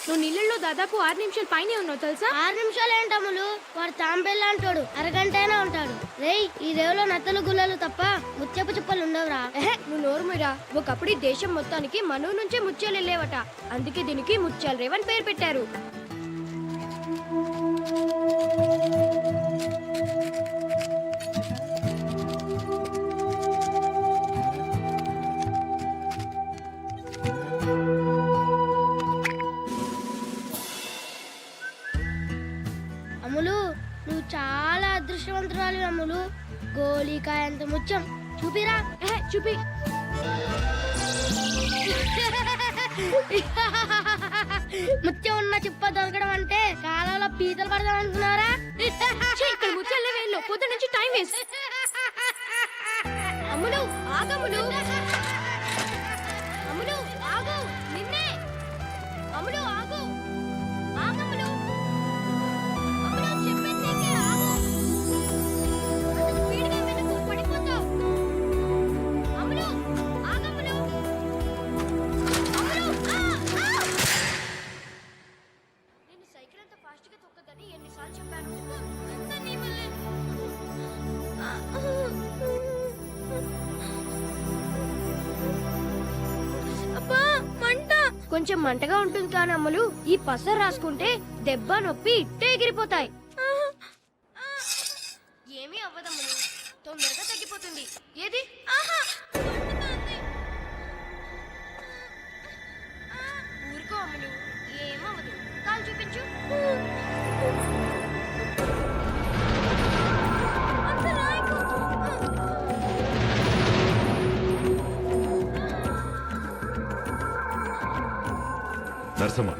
నువ్వు నీళ్ళల్లో దాదాపు 6 నిమిషాలు పైనే ఉన్నావు తెలుసా? 6 నిమిషాలు ఏంటమ్ములు? వాడు తాంబెల్లా అంటాడు, అరగంట అయినా ఉంటాడు. రేయ్, ఈ రేవులో నత్తలు గుల్లలు తప్ప ముత్యపు చుప్పలు ఉండవురా. నువ్వు నోరుమిరా. ఒకప్పుడు ఈ దేశం మొత్తానికి మనూ నుంచే ముత్యాలు వెళ్ళేవట. అందుకే దీనికి ముత్యాల రేవ్ అని పేరు పెట్టారు. అమ్ములు, నువ్వు చాలా అదృష్టవంతురాలు అమ్ములు. గోళీకాయ అంత ముత్యం చూపిరా. చూపి. ముత్యం ఉన్న చిప్ప దొరకడం అంటే కాలంలో పీతలు పడదాం అనుకున్నారా? ఇక్కడ ముత్యాల వేల్లో పొద్దు నుంచి టైం వేస్ట్. అమ్ములు ఆగమ్ములు. అమ్ములు ఆగు. నిన్నే. అమ్ములు ఆగు. ఆగమ్ములు. అమ్ములు చెప్పేది నీకే. ఆగు. అంత స్పీడ్గా వెళ్ళకు, పడిపోతావు. అమ్ములు ఆగమ్ములు. అమ్ములు నేను సైకిల్ అంత ఫాస్ట్ గా తొక్కదని ఎన్నిసార్లు చెప్పాను. అంతా నీ వల్లే. అబ్బా మంట. కొంచెం మంటగా ఉంటుంది కానీ అమ్ములు, ఈ పసరు రాసుకుంటే దెబ్బ నొప్పి ఇట్టే ఎగిరిపోతాయి. ఏమీ అవ్వదమ్ములు, తొందరగా తగ్గిపోతుంది. ఏది ఊరుకో అమ్ములు, ఏమవ్వదు. కాలు చూపించు. నరసమ్మ,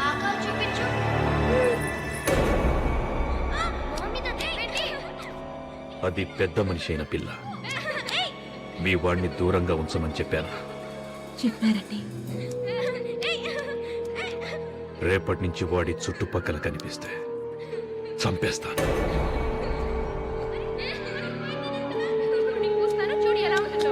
ఆ కాలు చూపించు. మొహం మీద దెబ్బేంటి? అది పెద్ద మనిషి అయిన పిల్ల. మీ వాడిని దూరంగా ఉంచమని చెప్పాను. చెప్పారండి. రేపటి నుంచి వాడి చుట్టుపక్కల కనిపిస్తే చంపేస్తాను. చూడు ఎలా ఉంటుందో.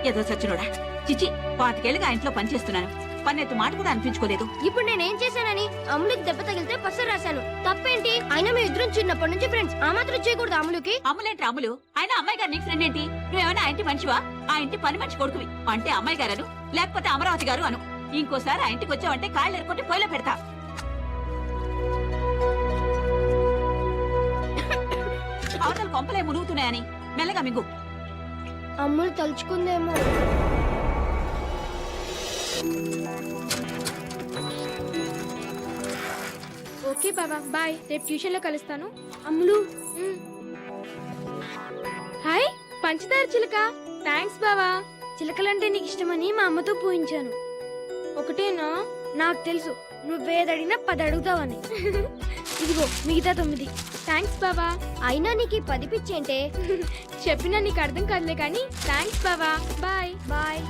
ఏదో సచ్చినోడా. చిచి, 25 ఏళ్ళుగా ఇంట్లో పనిచేస్తున్నాను. పన్నెత్తు మాట కూడా అనిపించుకోలేదు. ఇప్పుడు నేనేం చేశానని అమ్ములకి దెబ్బ తగిలితే పసరు రాశాను. తప్పేంటి? అయినా మీ ఇద్దరం చిన్నప్పటి నుంచి ఫ్రెండ్స్. ఆ మాత్రం చేయకూడదు అమ్ములకి. అమ్ములేంటి అమ్ములు? ఆయన అమ్మాయి గారు నీకు ఫ్రెండ్ ఏంటి? నువ్వేమైనా ఆ ఇంటి మనిషివా? ఆ ఇంటి పని మనిషి కొడుకువి అంటే అమ్మాయి గారు, లేకపోతే అమరావతి గారు అను. ఇంకోసారి ఆ ఇంటికి వచ్చావంటే కాళ్ళు ఎరుకుంటే పొయ్యిలో పెడతా. అవతల కొంపలే మునుగుతున్నాయని మెల్లగా మింగు. అమ్ములు తలుచుకుందేమో. ఓకే బాబా, బాయ్. రేపు ట్యూషన్ లో కలుస్తాను. అమ్ములు. హాయ్ పంచదార చిలక. థ్యాంక్స్ బావా. చిలకలంటే నీకు ఇష్టమని మా అమ్మతో పూయించాను. ఒకటేనా? నాకు తెలుసు నువ్వేదడిగినా 10 అడుగుతావని. ఇదిగో మిగతా 9. థ్యాంక్స్ బావా. అయినా నీకు 10 పిచ్చేంటే? చెప్పినా నీకు అర్థం కాదులే కానీ థ్యాంక్స్ బావా. Bye bye.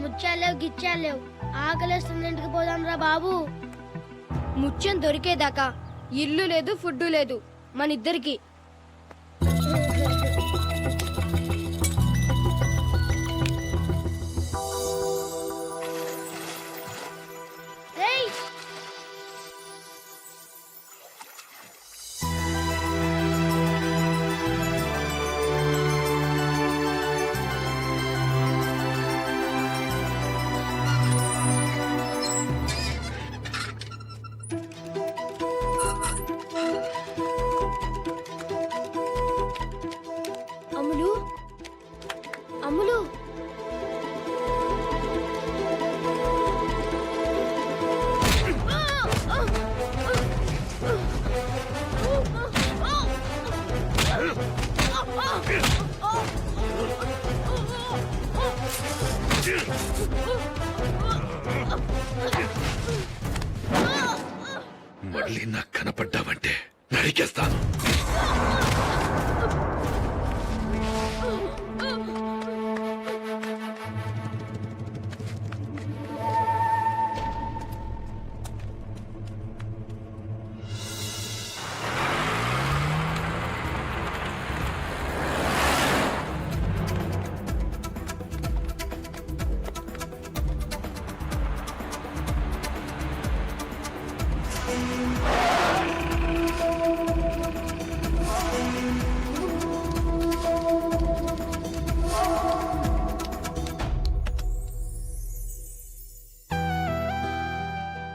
ముత్యాలేవు గిచ్చాలేవు. ఆకలేస్తుంది, ఇంటికి పోదాం రా బాబు. ముత్యం దొరికేదాకా ఇల్లు లేదు, ఫుడ్ లేదు మన ఇద్దరికి. మళ్ళీ నాకు కనపడ్డావంటే నరికేస్తాను.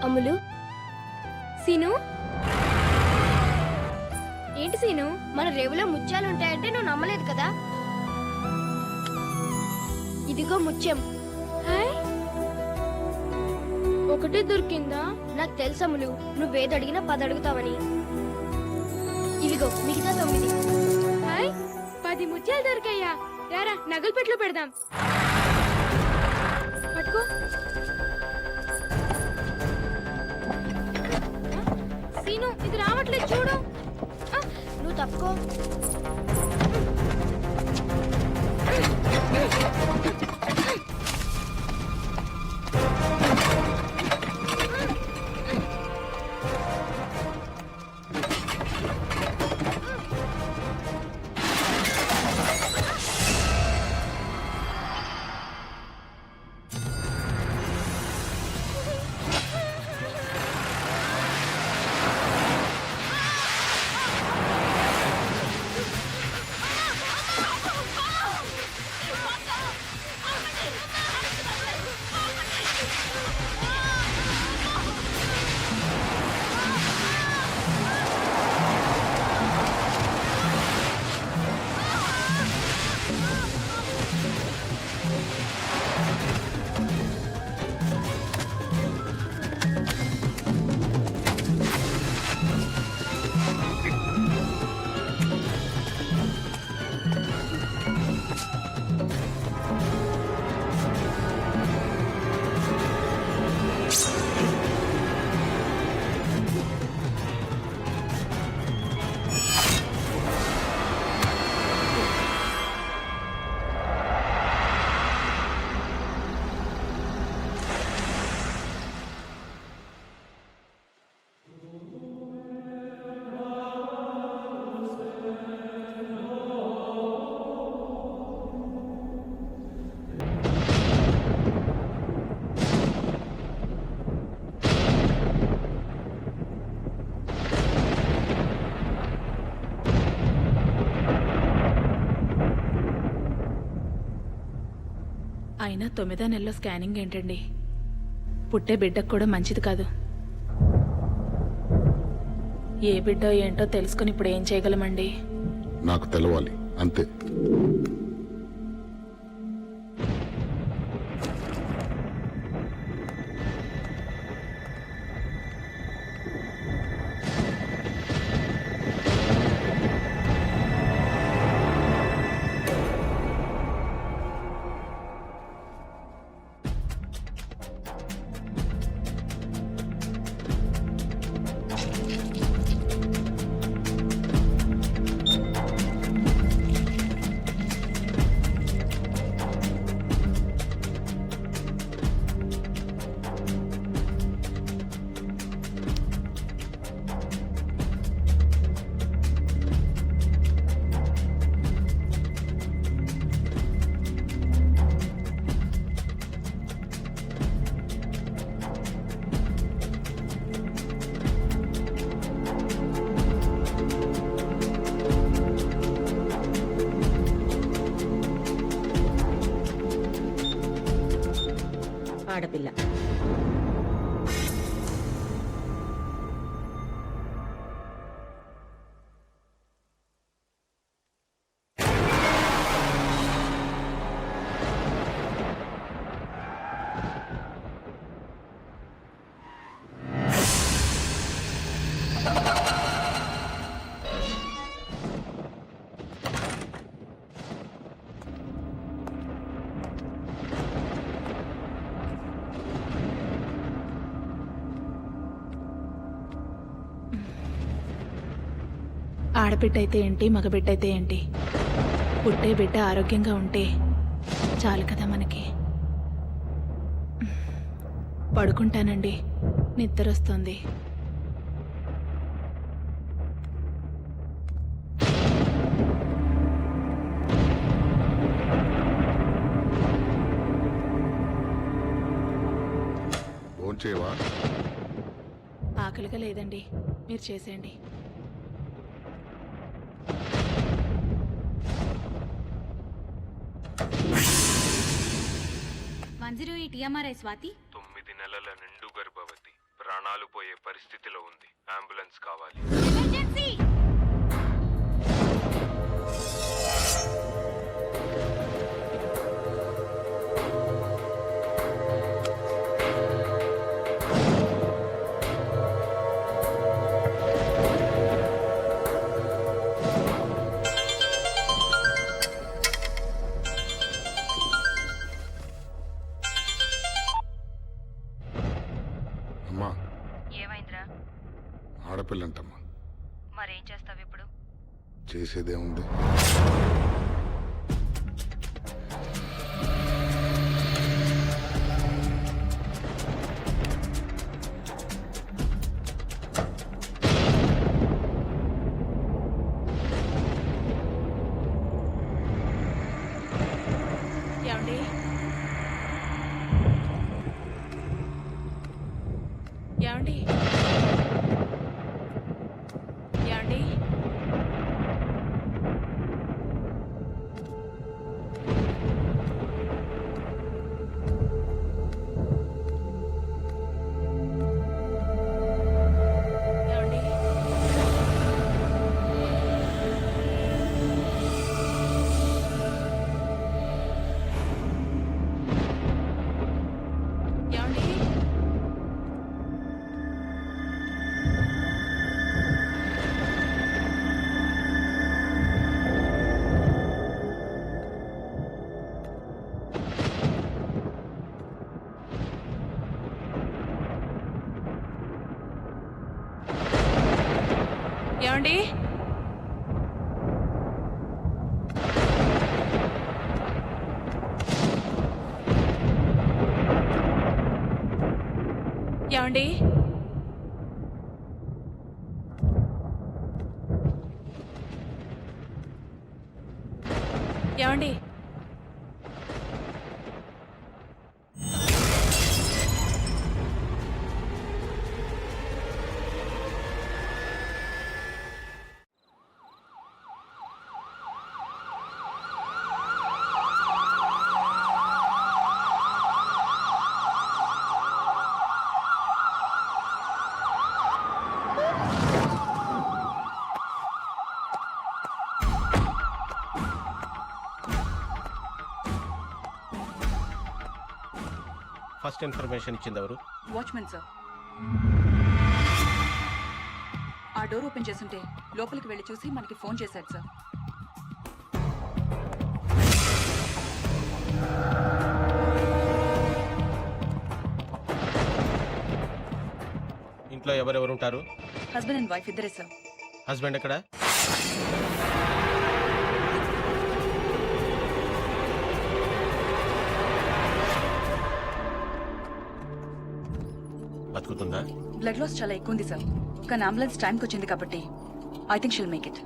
అమ్ములు, సీను, ఏంటి సీను, మన రేవులో ముత్యాలు ఉంటాయంటే నువ్వు నమ్మలేదు కదా. ఇదిగో ముత్యం. హాయ్, ఒకటి దొరికిందా? నాకు తెలుసు అమ్ములు, నువ్వేది అడిగినా 10 అడుగుతావని. ఇదిగో మిగతా 9. హాయ్, 10 ముత్యాలు దొరికాయా? రారా నగలు పెట్లో పెడదాం. పట్టుకో. సీను, ఇది రావట్లేదు చూడు. నువ్వు తప్పుకో. అయినా 9వ నెలలో స్కానింగ్ ఏంటండి? పుట్టే బిడ్డకు కూడా మంచిది కాదు. ఏ బిడ్డో ఏంటో తెలుసుకుని ఇప్పుడు ఏం చేయగలమండి? నాకు తెలవాలి అంతే. ఆడబిడ్డ అయితే ఏంటి, మగబిడ్డ అయితే ఏంటి, పుట్టే బిడ్డ ఆరోగ్యంగా ఉంటే చాలు కదా మనకి. పడుకుంటానండి, నిద్ర వస్తుంది. ఫోన్ చేయవా? ఆకలిగా లేదండి, మీరు చేసేయండి. స్వాతి 9 నెలల నిండు గర్భవతి, ప్రాణాలు పోయే పరిస్థితిలో ఉంది. అంబులెన్స్ కావాలి. అమ్మా, ఏమైందిరా? ఆడపిల్లంటమ్మా. మరేం చేస్తావు ఇప్పుడు? చేసేదేముంది? ఏమండి? ఏమండి? ఏమండి? ఏమండి? ఏమండి? ఏమండి? ఏమండి? ఏమండి? ఫస్ట్ ఇన్ఫర్మేషన్ ఇచ్చింది ఎవరు? Watchman sir. ఆ డోర్ ఓపెన్ చేస్తుంటే లోపలికి వెళ్ళి చూసి మనకి ఫోన్ చేశాడు సార్. ఇంట్లో ఎవరెవరు ఉంటారు? హస్బెండ్ అండ్ వైఫ్ ఇద్దరే సార్. హస్బెండ్ ఎక్కడ? బతుకుతుందా? బ్లడ్ లాస్ చాలా ఎక్కువ ఉంది సార్, కానీ అంబులెన్స్ టైంకి వచ్చింది కాబట్టి I think she'll make it.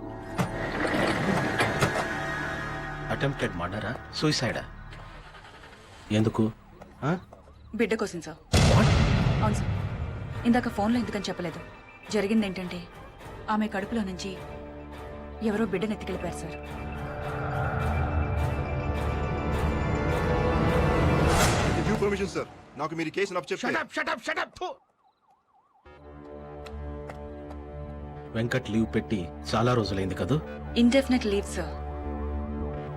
Attempted మర్డరా, సూసైడా? ఎందుకు? బిడ్డ కోసం సార్. అవును సార్. ఇందాక ఫోన్లో ఎందుకని చెప్పలేదు. జరిగింది ఏంటంటే ఆమె కడుపులో నుంచి ఎవరో బిడ్డను ఎత్తుకెళ్ళిపోయారు సార్. పర్మిషన్ సార్, నాకు మీరు కేసు వెంకట్ లీవ్ పెట్టి చాలా రోజులైంది కదూ? Indefinite leave sir.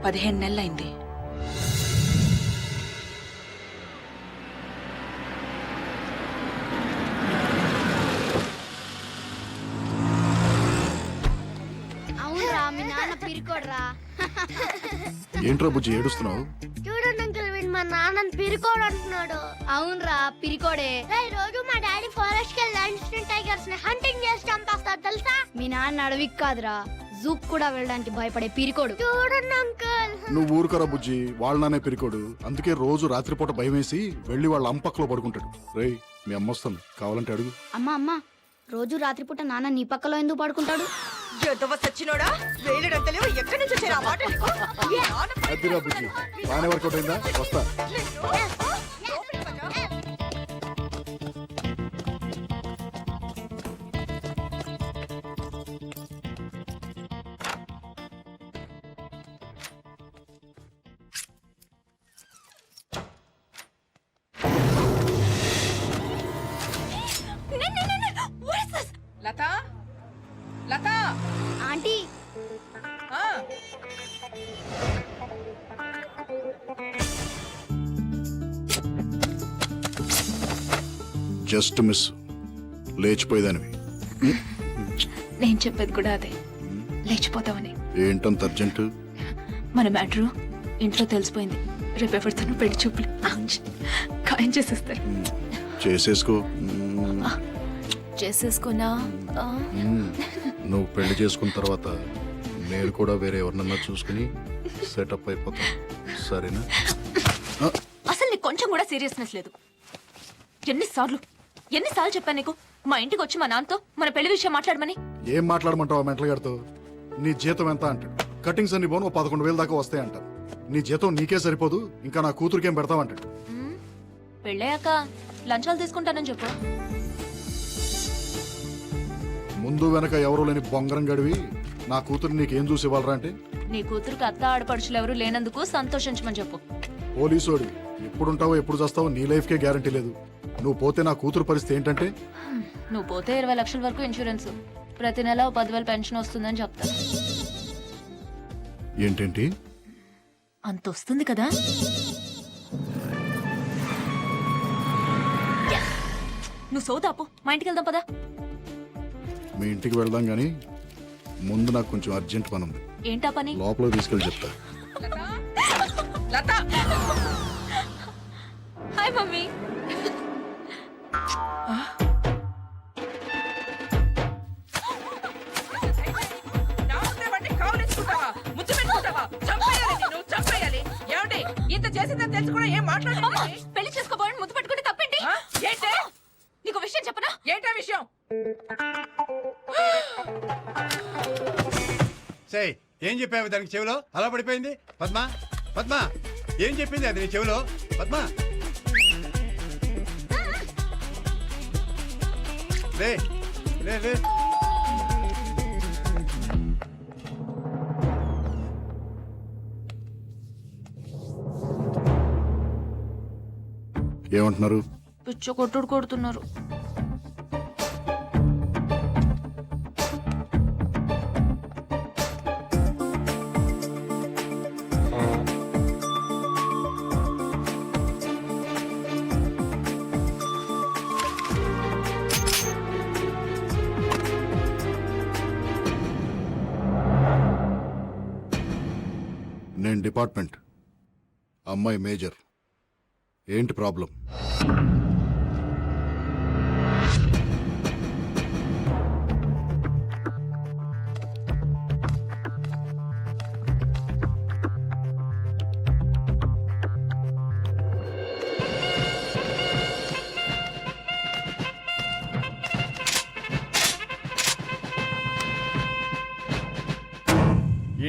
15 నెలలైంది. అవునరా, మీ నాన్న పిరికోడ్రా. ఏంట్రా బుజ్జి ఏడుస్తున్నావు? చూడండి అంకుల్, వీడు మా నాన్నని పిరికోడు అంటున్నాడు. అవునరా, పిరికోడే. రోజు మా డాడీ ఫారెస్ట్ కి లయన్స్ ని టైగర్స్ ని హంటింగ్ చేసి చంపేస్తాడు తెలుసా. మీ నాన్న అడవికి కాదురా, జూక్ కూడా వెళ్ళడానికి భయపడే పీరికోడు చూడండి అంకల్. నువ్వు ఊరుకరా బుజ్జి, వాళ్ళనే పిరికోడు. అందుకే రోజు రాత్రిపూట భయం వేసి వెళ్ళి వాళ్ళ అంపక్కలో పడుకుంటాడు. రేయ్ మీ అమ్మ వస్తుంది, కావాలంటే అడుగు. అమ్మా రోజు రాత్రిపూట నాన్న నీ పక్కలో ఎందుకు పడుకుంటాడు? సచ్చినోడా వేలుడంతలేవు ఎక్కడి నుంచి వచ్చారు ఆ మాట నీకు? అదిరా బుజ్జి, బాగానే వర్కౌట్ అయిందా? వస్తా. లత లత ఆంటీ జస్ట్ మిస్, లేచిపోయేదానివి. నేను చెప్పేది కూడా అదే, లేచిపోతావని. ఏంటంత అర్జెంట్? మన మ్యాటరు ఇంట్లో తెలిసిపోయింది. రేపు ఎవరితోనూ పెళ్లి చూపులు ఖాయం చేసేస్తారు. చేసేసుకో. చేసేసుకున్నా నువ్వు పెళ్లి చేసుకున్న తర్వాత నేను కూడా వేరే ఎవరినన్నా చూసుకుని సెటప్ అయిపోతాను, సరేనా? అసలు నీకు కొంచెం కూడా సీరియస్నెస్ లేదు. ఎన్నిసార్లు చెప్పాను నీకు మా ఇంటికి వచ్చి మా నాన్నతో మన పెళ్లి విషయం మాట్లాడమని? ఏం మాట్లాడమంటావు మెంటల్ గారితో? నీ జీతం ఎంత అంటాడు. కటింగ్స్ అన్ని పోను 11,000 దాకా వస్తాయి అంటారు. నీ జీతం నీకే సరిపోదు, ఇంకా నా కూతురికేం పెడతావు అంటాడు. పెళ్ళయ్యాక లంచాలు తీసుకుంటానని చెప్పు. ముందు వెనక ఎవరూ లేని బొంగరం గడివి నా కూతురు నీకేం చూసి ఇవ్వాలరా అంటే? నీ కూతురికి అత్త ఆడపడుచులు ఎవరు లేనందుకు సంతోషించమని చెప్పు. పోలీసోడి ఎప్పుడుంటావో ఎప్పుడు చేస్తావో నీ లైఫ్కే గ్యారంటీ లేదు. నువ్వు పోతే నా కూతురు పరిస్థితి ఏంటంటే? నువ్వు పోతే 20 లక్షల వరకు ఇన్సూరెన్స్, ప్రతి నెల 10,000 పెన్షన్ వస్తుందని చెప్తా. ఏంటేంటి? అంత వస్తుంది కదా? నువ్వు సోదాపు, మా ఇంటికి వెళ్దాం పదా. మీ ఇంటికి వెళ్దాం గానీ ముందు నాకు కొంచెం అర్జెంట్ పని ఉంది. ఏంటా పని? లోపల తీసుకెళ్ళి చెప్తా. Hi mummy. ఇంత చేసిందని తెలుసు కూడా ఏం మాట్లాడుతున్నా? పెళ్లి చేసుకోబోయని ముద్దు పెట్టుకుంటే తప్పేంటి? ఏంటే? నీకు విషయం చెప్పనా? ఏంటా విషయం? ఏం చెప్పావు దానికి చెవిలో? అలా పడిపోయింది. పద్మ పద్మ ఏం చెప్పింది అది నీ చెవిలో? పద్మ లే లే లే. ఏమంటున్నారు? పిచ్చ కొట్టుడు కొడుతున్నారు. నేను డిపార్ట్మెంట్, అమ్మాయి మేజర్. ఏంటి ప్రాబ్లం?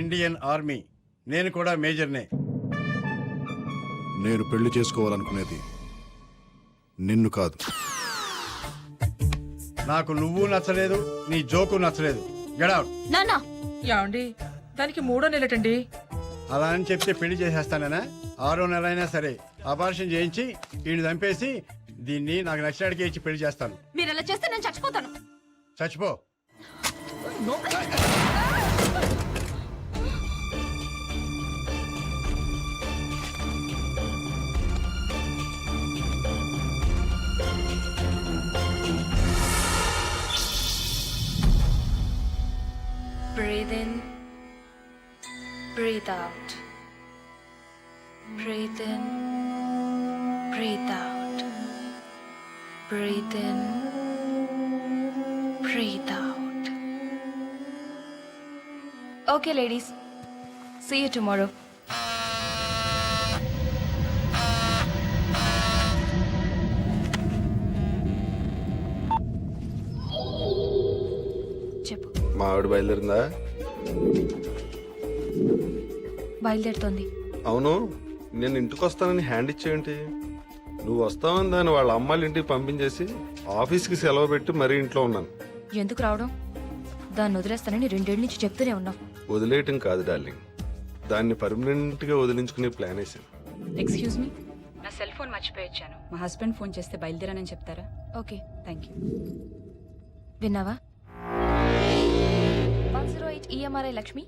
ఇండియన్ ఆర్మీ, నేను కూడా మేజర్నే. నేను పెళ్లి చేసుకోవాలనుకునేది నిన్ను కాదు. నాకు నువ్వు నచ్చలేదు, నీ జోకు నచ్చలేదు. Get out. నానా యాండి దానికి 3వ నెలటండి. అలా అని చెప్తే పెళ్లి చేసేస్తానేనా? 6వ నెల అయినా సరే అబార్షన్ చేయించి వీడిని చంపేసి దీన్ని నాకు నచ్చినడికి ఇచ్చి పెళ్లి చేస్తాను. మీరు అలా చేస్తే నేను చచ్చిపోతాను. చచ్చిపో. Breathe in, breathe out. Breathe in, breathe out. Breathe in, breathe out. Okay ladies, see you tomorrow. చెప్పు. మా ఆవిడ బయలుదేరిందా? బయలుదేరుతోంది. అవును, నేను ఇంటికి వస్తానని హ్యాండ్ ఇచ్చేయంటి. నువ్వు వస్తావని దాన్ని వాళ్ళ అమ్మాయిల ఇంటికి పంపించేసి ఆఫీస్కి సెలవు పెట్టి మరీ ఇంట్లో ఉన్నాను. ఎందుకు రావడం? దాన్ని వదిలేస్తానని 2 ఏళ్ళ నుంచి చెప్తూనే ఉన్నావు. వదిలేయటం కాదు డార్లింగ్, దాన్ని పర్మనెంట్గా వదిలించుకునే ప్లాన్ వేసాను. ఎక్స్క్యూజ్ మీ, నా సెల్ ఫోన్ మర్చిపోయొచ్చాను. మా హస్బెండ్ ఫోన్ చేస్తే బయలుదేరానని చెప్తారా? Okay, thank you. విన్నావా? 108 EMRI లక్ష్మి.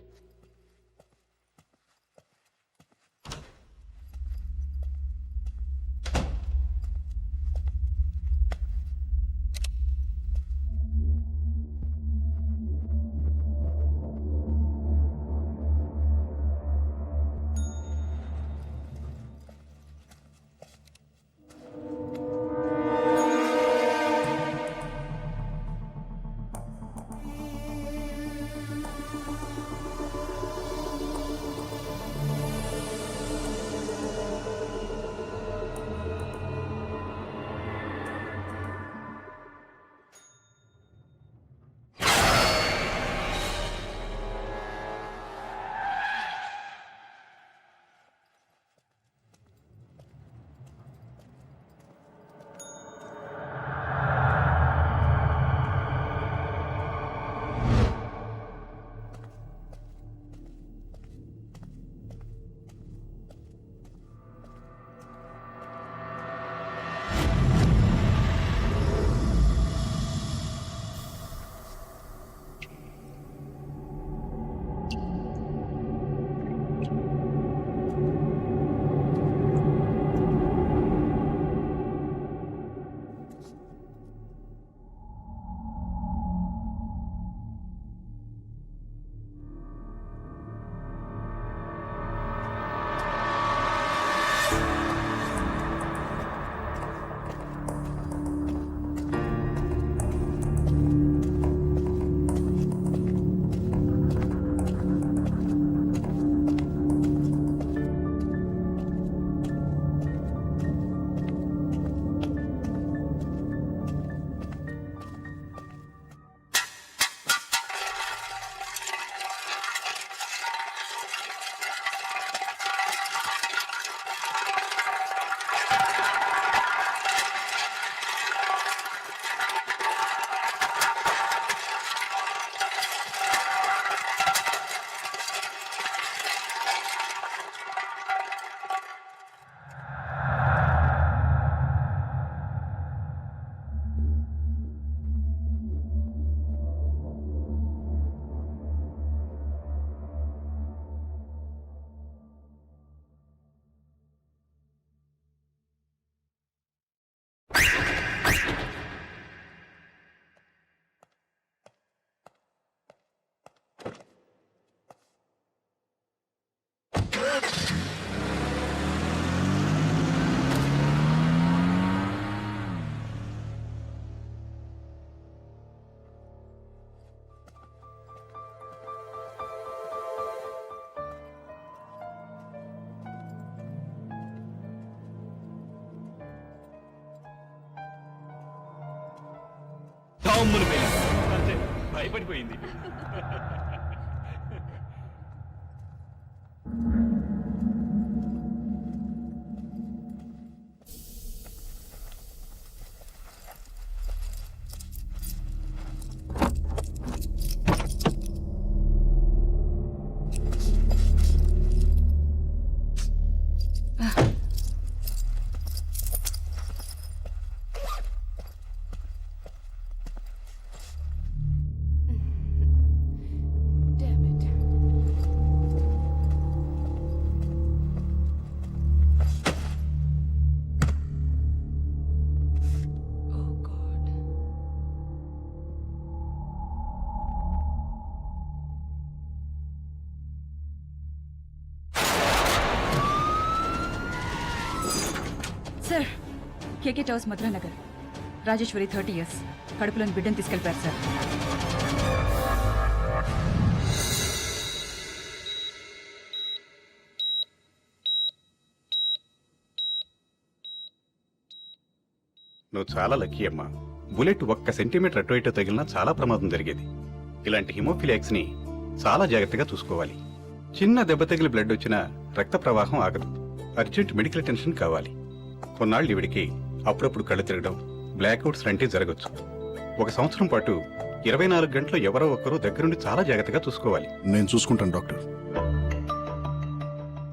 భయపడిపోయింది. సార్, కేకే టవర్స్ మధురానగర్, రాజేశ్వరి 30 years, కడుపులోని బిడ్డను తీసుకెళ్ళిపోయారు సార్. నువ్వు చాలా లక్కీ అమ్మా. బుల్లెట్ ఒక్క సెంటీమీటర్ అటు ఇటు తగిలినా చాలా ప్రమాదం జరిగేది. ఇలాంటి హిమోఫిలియాక్స్ ని చాలా జాగ్రత్తగా చూసుకోవాలి. చిన్న దెబ్బ తగిలి బ్లడ్ వచ్చినా రక్త ప్రవాహం ఆగదు. అర్జెంట్ మెడికల్ అటెన్షన్ కావాలి. కొన్నాళ్ళు ఈవిడికి అప్పుడప్పుడు కళ్ళు తిరగడం, బ్లాక్అవుట్స్ లాంటివి జరగచ్చు. 1 సంవత్సరం పాటు 24 గంటలు ఎవరో ఒకరు దగ్గరుండి చాలా జాగ్రత్తగా చూసుకోవాలి. నేను చూసుకుంటాను డాక్టర్.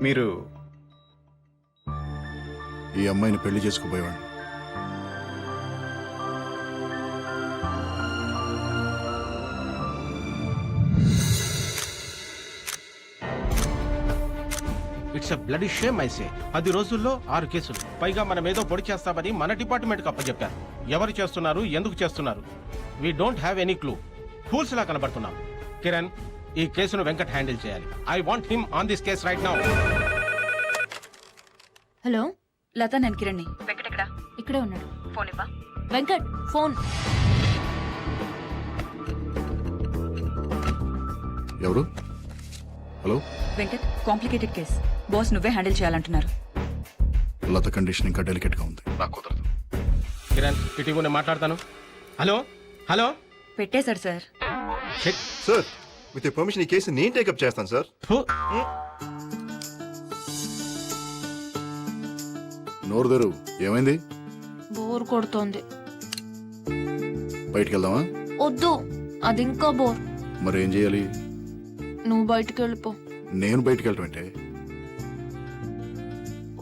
మీరు ఈ అమ్మాయిని పెళ్లి చేసుకుపోయేవాడిని. It's a bloody shame I say. 10 రోజుల్లో 6 కేసులు, పైగా మనం ఏదో పొడి చేస్తామని మన డిపార్ట్మెంట్కి అప్పచెప్పారు. ఎవరు చేస్తున్నారు, ఎందుకు చేస్తున్నారు? We don't have any clue. Fools లా కనబడుతున్నాం. కిరణ్, ఈ కేసును వెంకట్ హ్యాండిల్ చేయాలి. I want him on this case right now. Hello Lata, నేను కిరణ్ని. వెంకట్ ఎక్కడా? ఇక్కడే ఉన్నాడు. ఫోన్ ఇవ్వా. వెంకట్ ఫోన్. ఎవరు? Hello. Venkat, complicated case. Boss నువ్వే హ్యాండిల్ చేయాలంటున్నారు. లత కండిషన్ ఇంకా డెలికేట్ గా ఉంది, నాకు కుదరదు. కిరణ్, ఇటీవల నేను మాట్లాడతాను. Hello hello. పెట్టేశారు సార్. సార్, విత్ పర్మిషన్ ఈ కేసు నేను టేకప్ చేస్తాను సార్. నోరు తెరు. ఏమైంది? బోర్ కొడుతోంది. బయటికి వెళ్దామా? వద్దు, అది ఇంకా బోర్. మరి ఏం చేయాలి? నువ్వు బయటికి వెళ్ళిపో. నేను బయటికి వెళ్ళటం అంటే?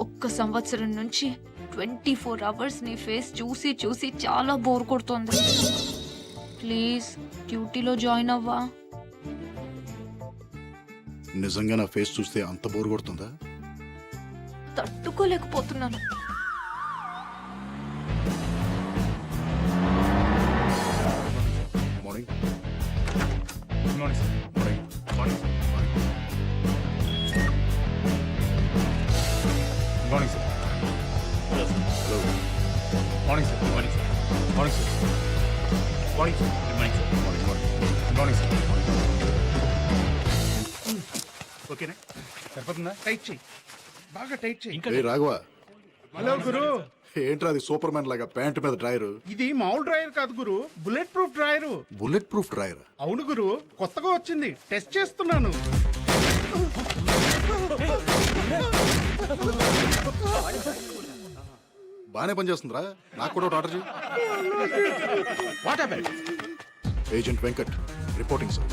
1 సంవత్సరం నుంచి 24 అవర్స్ నీ ఫేస్ చూసి చూసి చాలా బోర్ కొడుతోంది. ప్లీజ్ డ్యూటీలో జాయిన్ అవ్వా. నిజంగా నా ఫేస్ చూస్తే అంత బోర్ కొడుతుందా? తట్టుకోలేకపోతున్నాను. మార్నింగ్. ఓకేనా? సరిపోతుందా? టైట్ చెయ్యి, బాగా టైట్ చెయ్యి. ఏయ్ రాఘవ, హలో గురు. ఏంట్రా అది సూపర్ మ్యాన్ లాగా ప్యాంట్ మీద డ్రాయరు? ఇది మామూలు డ్రైవర్ కాదు గురు, bulletproof driver. Bulletproof drawer? అవును గురు, కొత్తగా వచ్చింది, టెస్ట్ చేస్తున్నాను. బానే పనిచేస్తుందిరా. నాకు కూడా ఒకటి ఆర్డర్ చేయి. What happened? Agent Venkat reporting sir.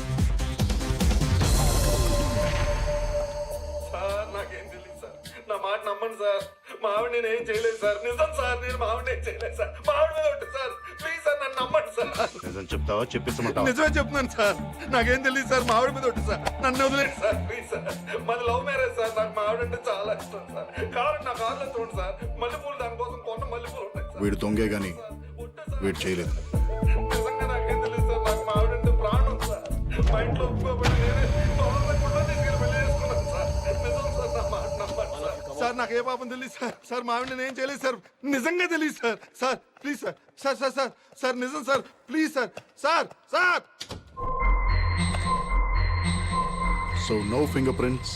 Sir, నాకేం తెలియదు సార్. నా మాట నమ్మండి సార్. మా ఆవిడ నేను ఏం చేయలేదు సార్. నిజం సార్, నేను మా ఆవిడ ఏం చేయలేదు సార్. మా ఆవిడ మీద ఒట్టు సార్. ప్లీజ్ సార్, నన్ను నమ్మండి సార్. నిజం చెప్తావా, చెప్పిస్తామంటావా? నిజమే చెప్తున్నాను సార్. నాకేం తెలియదు సార్. మా ఆవిడ మీద ఒట్టు సార్. నన్ను వదిలేదు సార్. Please sir. మాది లవ్ మ్యారేజ్ సార్. నాకు మా ఆవిడ అంటే చాలా ఇష్టం సార్. కావాలంటే నా కార్లో చూడండి సార్. మల్లెపూలు దానికోసం కొన్న మల్లెపూలు ఉంటాయి సార్. వీడు దొంగే గాని వీడు చేయలేదు. నిజంగా నాకేం తెలియదు సార్. నాకు మా ఆవిడ అంటే ప్రాణం సార్. మా ఇంట్లో ఒప్పుకోబడి నేనే తొందరగా తీసుకెళ్ళి పెళ్లి చేసుకున్నాను సార్. నిజం సార్, నా మాట నమ్మండి సార్. సార్, నాకు ఏ పాపం తెలియదు సార్. సార్, మా ఆవిడ నేను ఏం చేయలేదు సార్. నిజంగా తెలియదు sir. Sir please sir. Sir sir sir sir నిజం sir. Please sir. Sir sir. So no fingerprints,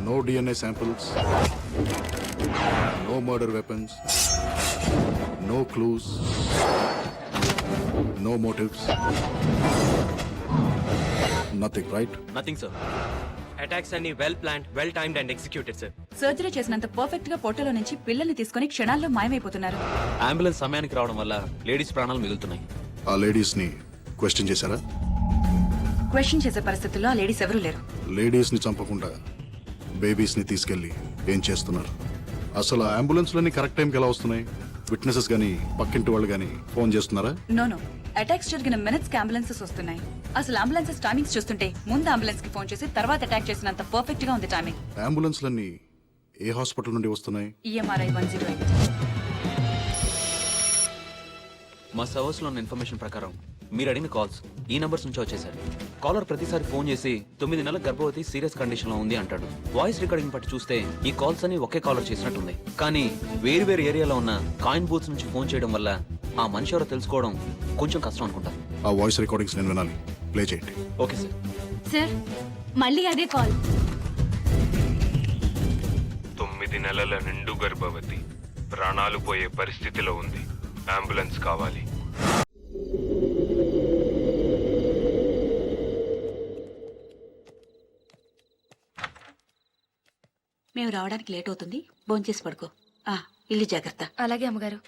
no DNA samples, no murder weapons, no clues, no motives, nothing, right? Nothing sir. Attacks అన్ని well planned, well timed and executed sir. Surgery చేసినంత perfect గా పొట్టలో నుంచి పిల్లల్ని తీసుకొని క్షణాల్లో మాయమైపోతున్నారు. Ambulance సమయానికి రావడం వల్ల లేడీస్ ప్రాణాలు మిగులుతున్నాయి. ఆ లేడీస్ ని క్వశ్చన్ చేశారా? క్వశ్చన్ చేసే పరిస్థితుల్లో ఆ లేడీస్ ఎవరూ లేరు. లేడీస్ ని చంపకుండా బేబీస్ ని తీసుకెళ్లి ఏం చేస్తున్నారు? అసలు ఆ అంబులెన్స్ లన్నీ కరెక్ట్ టైంకి ఎలా వస్తున్నాయి? విట్నెసెస్ గానీ పక్కింటి వాళ్ళు గానీ ఫోన్ చేస్తున్నారా? నో అటాక్స్ జరిగిన మినిట్స్ కి అంబులెన్సెస్ వస్తున్నాయి. అసలు అంబులెన్సెస్ టైమింగ్స్ చూస్తుంటే ముందు అంబులెన్స్ కి ఫోన్ చేసి తర్వాత అటాక్ చేసినంత పర్ఫెక్ట్ గా ఉంది టైమింగ్. అంబులెన్స్ లన్నీ ఏ హాస్పిటల్ నుండి వస్తున్నాయి? EMRI 108. మా సర్వర్స్ లో ఉన్న ఇన్ఫర్మేషన్ ప్రకారం మీరు అడిగిన కాల్స్ ఈ నంబర్స్ నుంచి వచ్చేసారు. కాలర్ ప్రతిసారి ఫోన్ చేసి 9 నెలల గర్భవతి సీరియస్ కండిషన్ లో ఉంది అంటాడు. వాయిస్ రికార్డింగ్ బట్టి చూస్తే ఈ కాల్స్ అన్ని ఒకే కాలర్ చేసినట్టుంది. కానీ వేరు వేరు ఏరియాలో ఉన్న కాయిన్ బూత్స్ నుంచి ఫోన్ చేయడం వల్ల ఆ మనిషి ఎవరో తెలుసుకోవడం కొంచెం కష్టం అనుకుంటా. ఆ వాయిస్ రికార్డింగ్స్ నేను వినాలి. ప్లే చేయండి. Okay sir. సార్ మళ్ళీ అదే కాల్. 9 నెలల నిండు గర్భవతి ప్రాణాలు పోయే పరిస్థితిలో ఉంది. అంబులెన్స్ కావాలి. మేము రావడానికి లేట్ అవుతుంది, భోంచేసి పడుకో. ఇల్లు జాగ్రత్త. అలాగే అమ్మగారు.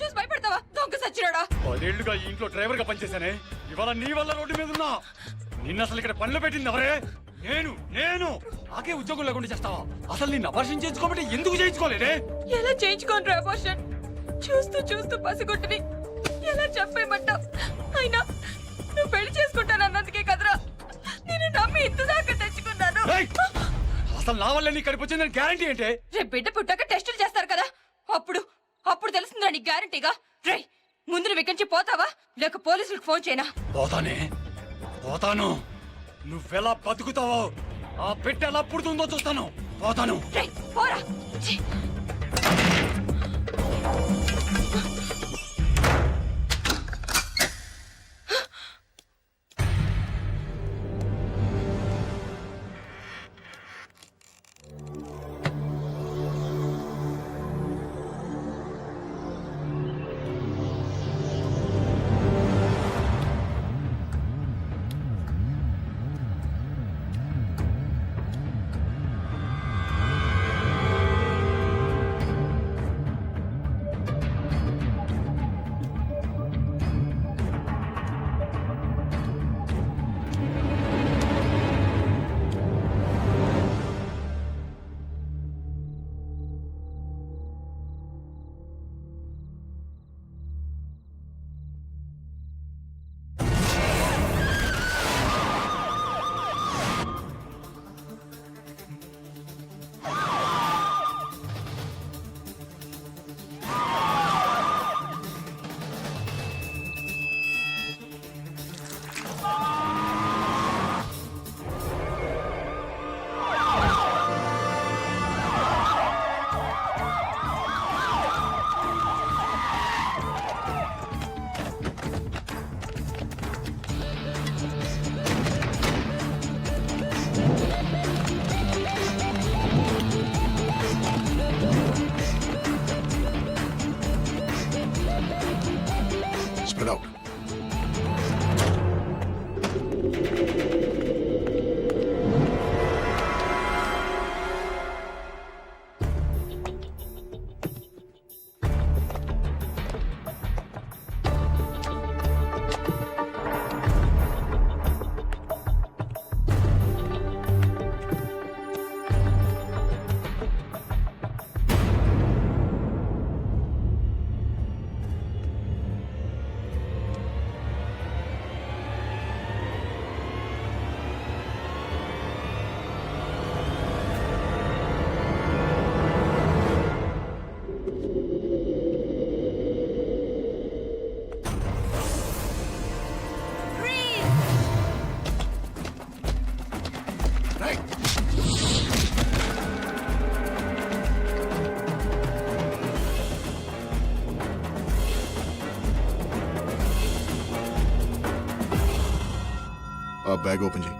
చూసి భయపడతావా? దొంగ సచ్చినాడా? 10 ఏళ్లుగా ఈ ఇంట్లో డ్రైవర్ గా పనిచేశానే, ఇవాళ నీ వల్ల రోడ్డు మీద ఉన్నా. నిన్న అసలు ఇక్కడ పనులు పెట్టింది ఎవరే? నేను నాకే ఉద్యోగం లేకుండా చేస్తావా? అసలు నిన్ను అపర్షన్ చేయించుకోమంటే ఎందుకు చేయించుకోలేదే? ఎలా చేయించుకోండి అబార్షన్? చూస్తూ చూస్తూ పసిగొట్టుని ఎలా చెప్పేయమంటావు? అయినా నువ్వు పెళ్లి చేసుకుంటానన్నందుకే కదరా నేను నమ్మి ఇంత దాకా తెచ్చుకున్నాను. అసలు నా వల్ల నీ కడిపి వచ్చిందని గ్యారంటీ ఏంటే? రేపు బిడ్డ పుట్టాక టెస్టులు చేస్తారు కదా, అప్పుడు తెలుస్తుందా నీకు గ్యారంటీగా? రే ముందు నువ్వు ఇక్కడి నుంచి పోతావా లేక పోలీసులకు ఫోన్ చేయనా? పోతాను. నువ్వెలా బతుకుతావో, ఆ పెట్టె ఎలా పుడుతుందో చూస్తాను. పోతాను. రేయ్, పోరా. ఛీ. ఆ బ్యాగ్ ఓపెన్ చేయి.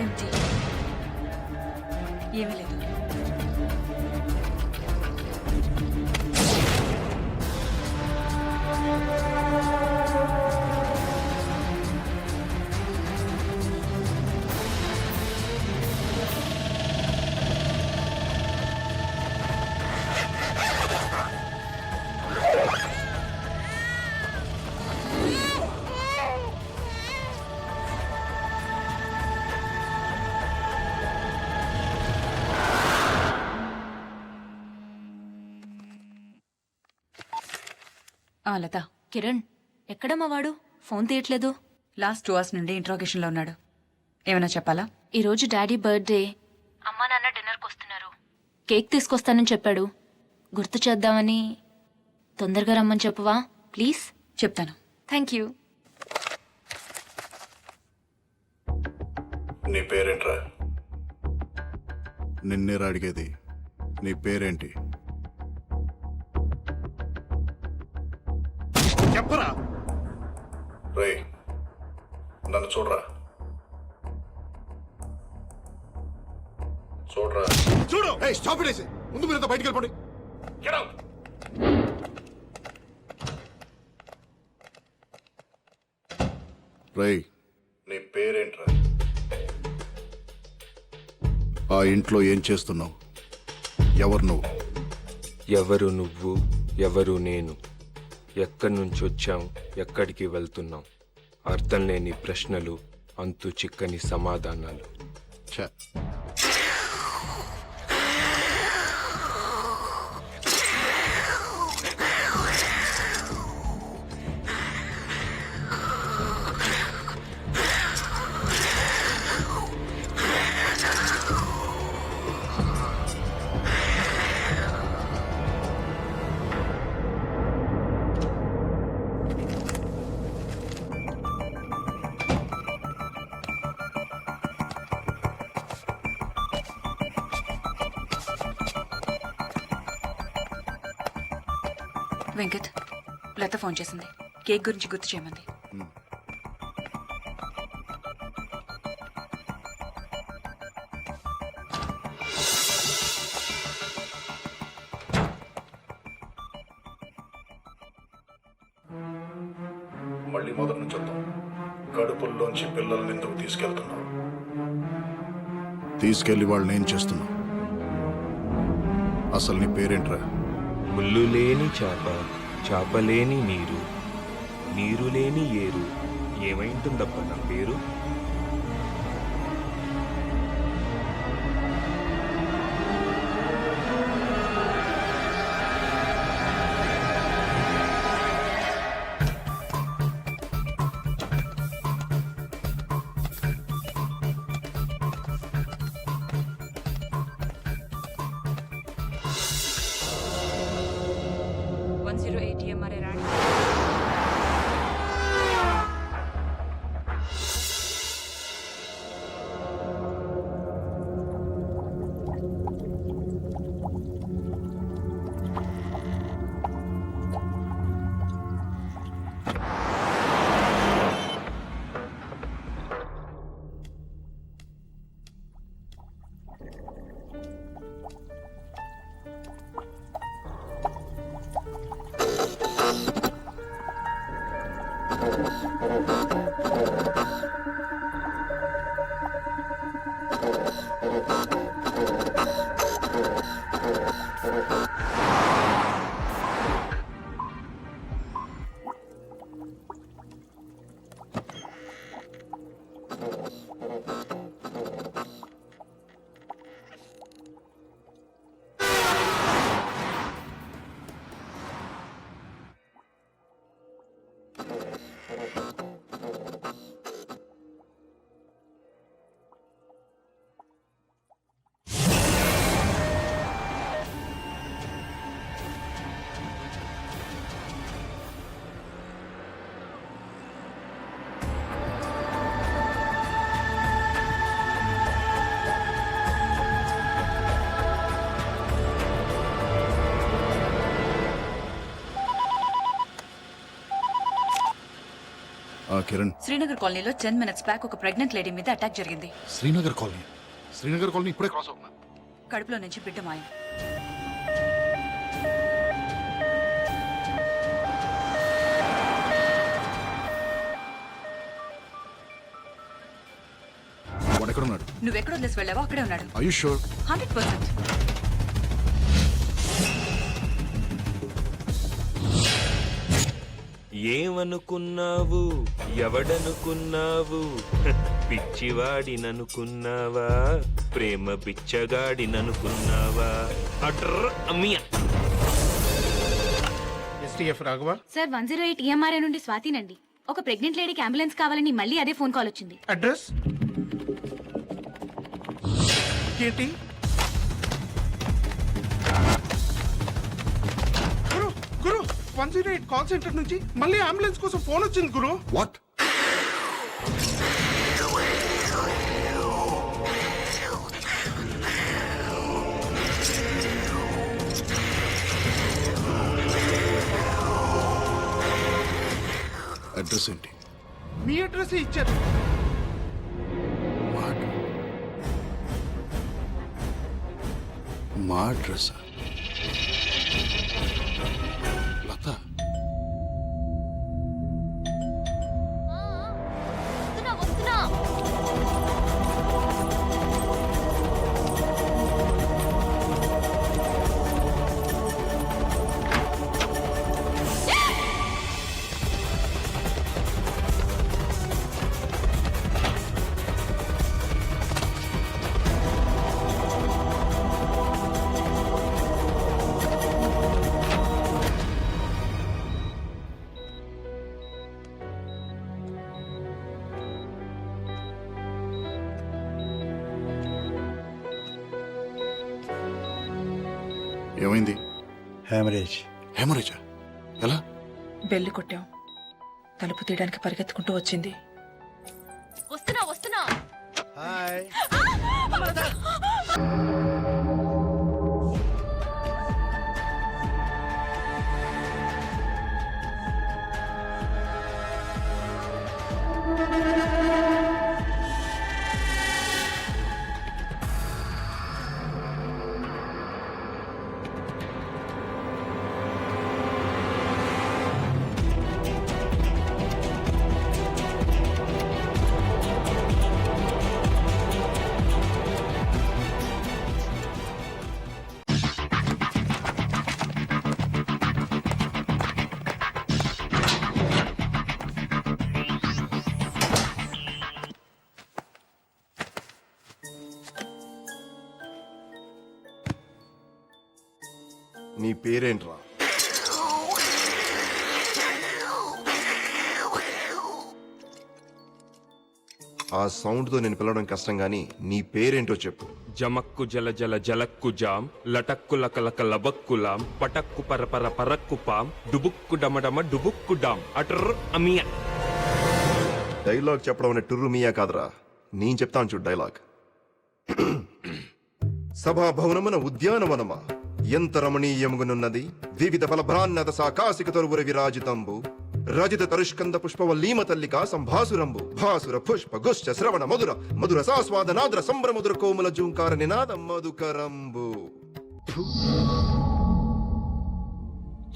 ఎంటీ. ఏమీ లేదు. లత. కిరణ్, ఎక్కడమ్మా వాడు? ఫోన్ తీయట్లేదు. లాస్ట్ 2 hours నుండి ఇంట్రాగేషన్లో ఉన్నాడు. ఏమైనా చెప్పాలా? ఈరోజు డాడీ బర్త్డే. అమ్మా నాన్న డిన్నర్కి వస్తున్నారు. కేక్ తీసుకొస్తానని చెప్పాడు. గుర్తు చేద్దామని. తొందరగా రమ్మని చెప్పవా ప్లీజ్? చెప్తాను. Thank you. నీ పేరేంట్రా? నిన్నేరా అడిగేది. నీ పేరేంటి? చెప్పరా. రే, నన్ను చూడరా. చూడరా. చూడు. Stop it. ముందు మీరంతా బయటికి వెళ్ళిపోండి. రే, నీ పేరేంట్రా? ఆ ఇంట్లో ఏం చేస్తున్నావు? ఎవరు నువ్వు? ఎవరు నువ్వు, ఎవరు నేను, ఎక్కడి నుంచి వచ్చాం, ఎక్కడికి వెళ్తున్నాం, అర్థం లేని ప్రశ్నలు, అంతు చిక్కని సమాధానాలు. ఛ. వెంకట్, లత ఫోన్ చేసింది. కేక్ గురించి గుర్తు చేయమంది. మళ్ళీ మొదటి నుంచి వద్దాం. కడుపుల్లోంచి పిల్లల్ని ఎందుకు తీసుకెళ్తున్నావు? తీసుకెళ్లి వాళ్ళని ఏం చేస్తున్నావు? అసలు నీ పేరేంట్రా? ముళ్ళు లేని చేప, చేప లేని నీరు, నీరు లేని ఏరు, ఏమైంటుందబ్బా నా పేరు? కిరణ్, శ్రీనగర్ కాలనీలో 10 minutes బ్యాక్ ఒక ప్రెగ్నెంట్ లేడీ మీద అటాక్ జరిగింది. శ్రీనగర్ కాలనీ ఇప్పుడే క్రాస్ అవుతున్నా. కడుపులో నుంచి బిడ్డ మాయం. వాడు ఎక్కడున్నాడు? నువ్వెక్కడ వదిలేసి వెళ్ళావో అక్కడే ఉన్నాడు. Are you sure? 100%. ఏమనుకున్నావు, ఎవడనుకున్నావు? పిచ్చివాడిననుకున్నావా, ప్రేమ బిచ్చగాడిననుకున్నావా? అట్ర అమ్మియా. ఎస్టీఎఫ్ రాఘవ. సార్ 108 EMRI నుండి స్వాతినండి. ఒక ప్రెగ్నెంట్ లేడీకి అంబులెన్స్ కావాలని మళ్ళీ అదే ఫోన్ కాల్ వచ్చింది. అడ్రస్ ఏంటి? గురు 108 కాల్ సెంటర్ నుంచి మళ్ళీ అంబులెన్స్ కోసం ఫోన్ వచ్చింది గురు. వాట్? అడ్రస్ ఏంటి? మీ అడ్రస్ ఇచ్చారు. మా అడ్రస్ లత. ఏమైంది? హెమరేజా? ఎలా? బెల్లి కొట్టాం. తలుపు తీయడానికి పరిగెత్తుకుంటూ వచ్చింది. వస్తున్నా. నీ పేరేంట్రా? ఆ సౌండ్ తో నేను పిలవడం కష్టం గానీ నీ పేరేంటో చెప్పు. జమక్కు జల జల జలక్కు జాం, లటక్కు లకలక లబక్కులాం, పటక్కు పరపర పరక్కు పాం, డుబుక్కు డమడమ డుబుక్కు డాం. అట్ర అమ్మియా. డైలాగ్ చెప్పడం అనే టుర్రు మీయా కాదురా, నేను చెప్తాను చూడు డైలాగ్. సభా భవనమున ఉద్యానవనమా ఎంత రమణీయముగునున్నది, వివిధ ఫలభ్రాన్నత సాకాశిక తరువుర విరాజితంబు, రజిత తరుష్కంద పుష్పవల్లీమ తల్లికా సంభాసురంబు, భాసుర పుష్ప గుశ్చ శ్రవణ మధుర మధుర సాస్వాద నాద్ర సంభ్రమధుర కోమల జూంకార నినాద మధుకరంబు.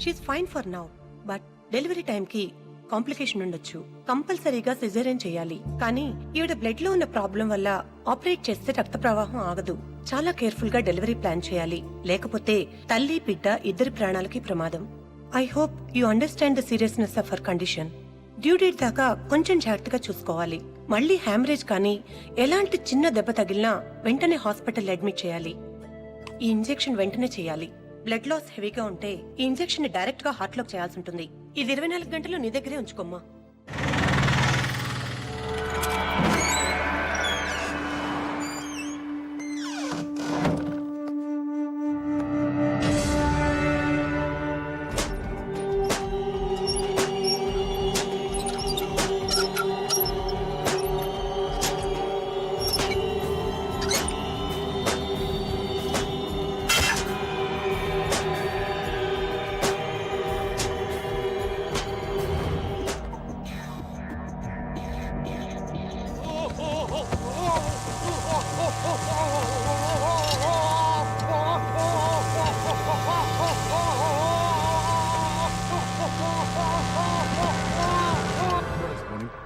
She's fine for now, but delivery time కి కాంప్లికేషన్ ఉండొచ్చు. కంపల్సరీగా సిజేరియన్ చేయాలి. కానీ ఈవిడ బ్లడ్ లో ఉన్న ప్రాబ్లం వల్ల ఆపరేట్ చేస్తే రక్త ప్రవాహం ఆగదు. చాలా కేర్ఫుల్ గా డెలివరీ ప్లాన్ చేయాలి, లేకపోతే తల్లి బిడ్డ ఇద్దరి ప్రాణాలకి ప్రమాదం. I hope you understand the seriousness of her condition. Due date దాకా కొంచెం జాగ్రత్తగా చూసుకోవాలి. మళ్ళీ హ్యామరేజ్ కానీ ఎలాంటి చిన్న దెబ్బ తగిలినా వెంటనే హాస్పిటల్ అడ్మిట్ చేయాలి. ఈ ఇంజెక్షన్ వెంటనే చేయాలి. బ్లడ్ లాస్ హెవీగా ఉంటే ఈ ఇంజెక్షన్ ని డైరెక్ట్ గా హార్ట్ లోకి చేయాల్సి ఉంటుంది. ఇది 24 గంటలు నీ దగ్గరే ఉంచుకోమ్మా.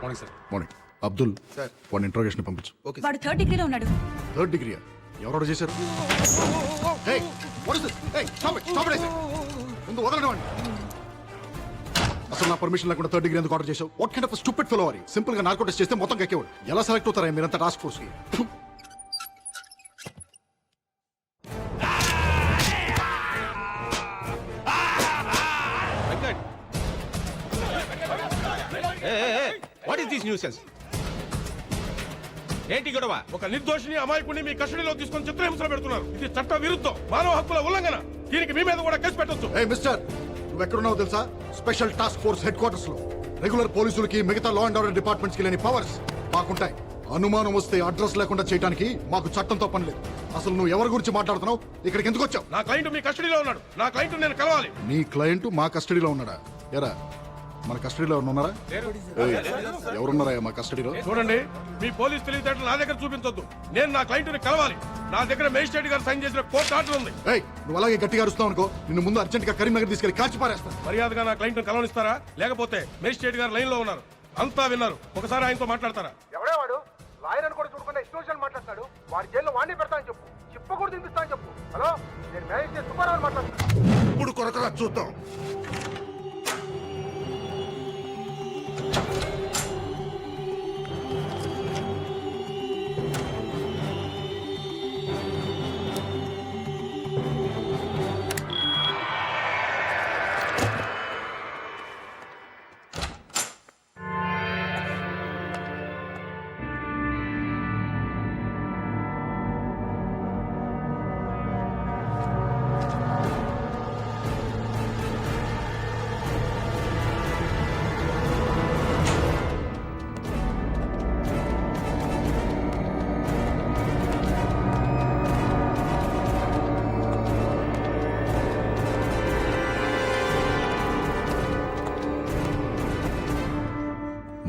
Morning sir. Morning. Abdul sir వాడిని ఇంట్రోగేషన్ పంపించు. వాడు 3rd డిగ్రీలో ఉన్నాడు. 3rd డిగ్రీయా? ఎవరు చేశారు? Hey, what is this? Hey, stop it, I say. ముందు వదలండి వాడిని. అసలు నా పర్మిషన్ లేకుండా 3rd డిగ్రీ ఎందుకు ఆర్డర్ చేశావు? What kind of stupid fellow are you? Simple గా నార్కో టెస్ట్ చేస్తే మొత్తం కక్కేవాడు. ఎలా సెలెక్ట్ అవుతారా మీరంతా టాస్క్ ఫోర్స్ కి? What is this nuisance? ఏంటి గొడవ? ఒక నిర్దోషిని అమాయకుడిని మీ కస్టడీలో తీసుకొని చిత్రహింసలు పెడుతున్నారు. ఇది చట్ట విరుద్ధం, మానవ హక్కుల ఉల్లంఘన. దీనికి మీ మీద కూడా కేసు పెట్టొచ్చు. ఏ మిస్టర్, నువ్వు ఎక్కడున్నావు తెలుసా? Special task force head quarters లో. రెగ్యులర్ పోలీసులకి మిగతా లా అండ్ ఆర్డర్ డిపార్ట్మెంట్స్ కి లేని పవర్స్ మాకుంటాయి. అనుమానం వస్తే అడ్రస్ లేకుండా చేయడానికి మాకు చట్టంతో పని లేదు. అసలు నువ్వు ఎవరి గురించి మాట్లాడుతున్నావు? ఇక్కడికి ఎందుకు వచ్చావు? నా క్లయింట్ మీ కస్టడీలో ఉన్నాడు. నా క్లయింట్ నేను కలవాలి. నీ క్లయింట్ మా కస్టడీలో ఉన్నాడా? ఎరా, మన కస్టడీలో ఉన్నారా? ఎవరున్నారా మా కస్టడీలో? చూడండి, మీ పోలీస్ తెలివితేటలు నా దగ్గర చూపించొద్దు. నేను నా క్లయింట్ ని కలవాలి. నా దగ్గర మేజిస్ట్రేట్ గారు సైన్ చేసిన కోర్టు ఆర్డర్ ఉంది. నువ్వు అలాగే గట్టిగా అరుస్తావు అనుకో, నిన్ను ముందు అర్జెంట్ గా కరీంనగర్ తీసుకెళ్లి కాల్చి పారేస్తాను. మర్యాదగా నా క్లయింట్ ని కలవనిస్తారా? లేకపోతే మేజిస్ట్రేట్ గారు లైన్ లో ఉన్నారు, అంతా విన్నారు. ఒకసారి ఆయనతో మాట్లాడతారా? ఎవడేవాడు? లాయర్ అని కూడా చూడకుండా ఎక్స్టోషన్ మాట్లాడతాడు. వాడి జైల్లో వాడిని పెడతానని చెప్పు. చిప్పకూడదు తినిపిస్తానని చెప్పు. హలో, నేను మేనేజ్ చేసి సుబ్బారావు మాట్లాడుతాను. ఇప్పుడు కొరకగా చూద్దాం.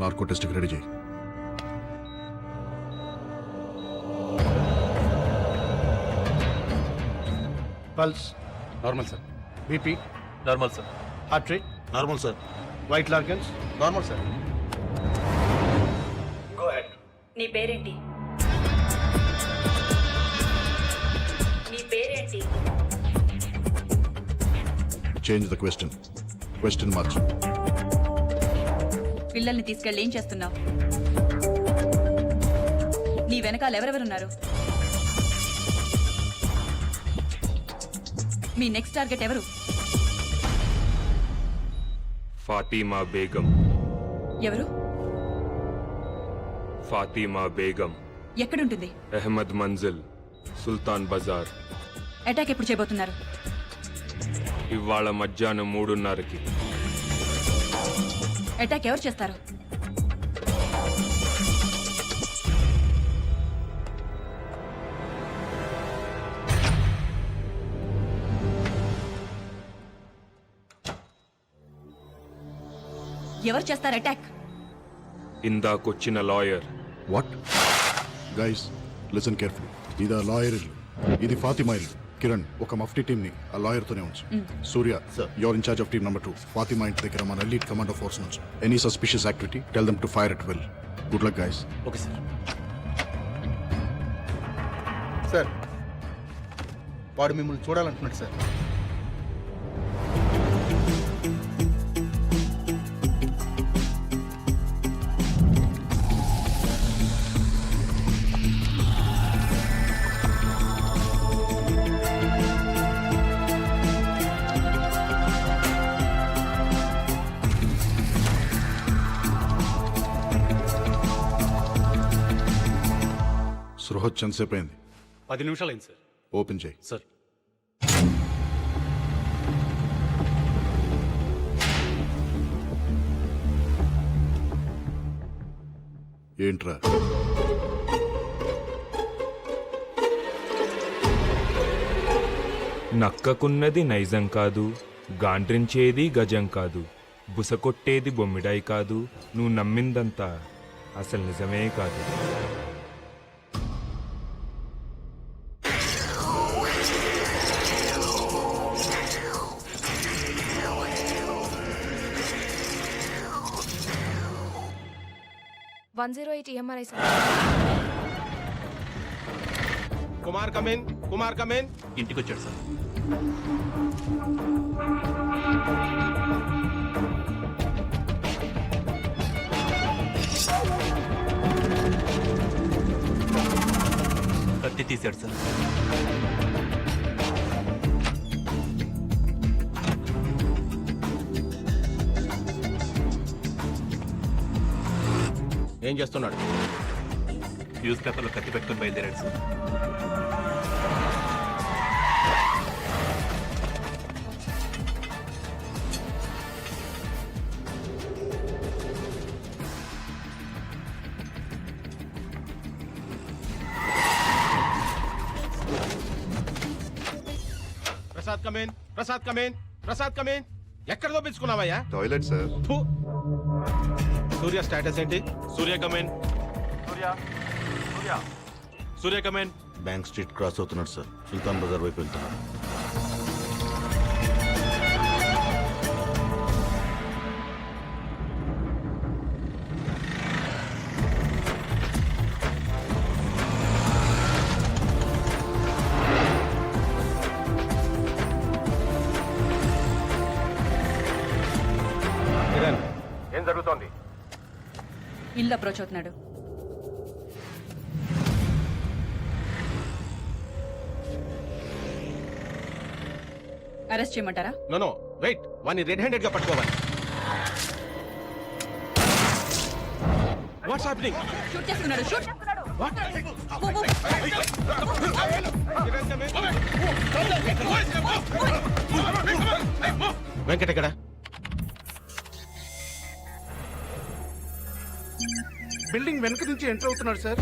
నార్కో టెస్ట్కి రెడీ చేయి. Pulse normal sir. BP normal sir. Heart rate normal sir. White లార్గన్స్ నార్మల్ సార్. Go ahead. నీ పేరేంటి? నీ పేరేంటి? చేంజ్ ద క్వశ్చన్ మార్చు. పిల్లల్ని తీసుకెళ్ళి ఏం చేస్తున్నావు? నీ వెనకాల ఎవరెవరున్నారు? మీ నెక్స్ట్ టార్గెట్ ఎవరు? ఫాతిమా బేగం. ఎవరు? ఫాతిమా బేగం. ఎక్కడుంటుంది? అహ్మద్ మంజిల్, సుల్తాన్ బజార్. అటాక్ ఎప్పుడు చేయబోతున్నారు? ఇవాళ మధ్యాహ్నం 3:30కి. అటాక్ ఎవరు చేస్తారు? ఎవరు చేస్తారు అటాక్? ఇందాకొచ్చిన lawyer. What? Guys listen carefully. ఇది ఆ లాయర్ ఇల్లు, ఇది ఫాతిమా ఇల్లు. కిరణ్, ఒక మఫ్టీ టీమ్ ని ఆ లాయర్ తోనే ఉంచు. Surya, your in charge of team number 2. Fatima ఇంటి దగ్గర మన ఎలీట్ కమాండో ఫోర్స్ నుంచి any suspicious activity tell them to fire at will. Good luck guys. Okay sir. Sir, వాడు మిమ్మల్ని చూడాలంటున్నాడు సార్. సృహత్ ఎంతసేపు అయింది? 10 నిమిషాలు అయింది సార్. ఓపెన్ చేయి. సార్. ఏంట్రా? నక్కకున్నది నైజం కాదు, గాండ్రించేది గజం కాదు, బుసకొట్టేది బొమ్మిడాయి కాదు, నువ్వు నమ్మిందంతా అసలు నిజమే కాదు. 108 EMRI sir. Kumar come in, Kumar come in. ఇంటికి వచ్చాడు సార్. కత్తి తీశాడు సార్. ఏం చేస్తున్నాడు? న్యూస్ పేపర్లో కత్తి పెట్టుకుని బయలుదేరాడు sir. Prasad come in, Prasad come in, Prasad come in. ఎక్కడ దోపించుకున్నావయ్యా? Toilet sir. ఫు. సూర్య స్టేటస్ ఏంటి? Surya come in. Surya come in. Bank street cross అవుతున్నాడు సార్. సుల్తాన్ బజార్ వైపు వెళ్తున్నాడు. ఏం జరుగుతోంది? ఇల్లు అప్రోచ్ అవుతున్నాడు. అరెస్ట్ చేయమంటారా? నో నో వెయిట్, వాడిని రెడ్ హ్యాండెడ్ గా పట్టుకోవాలి. What's happening? షూట్ చేస్తున్నాడు. షూట్. వాట్? వెంకట్ ఎక్కడ? బిల్డింగ్ వెనక నుంచి ఎంటర్ అవుతున్నాడు సార్.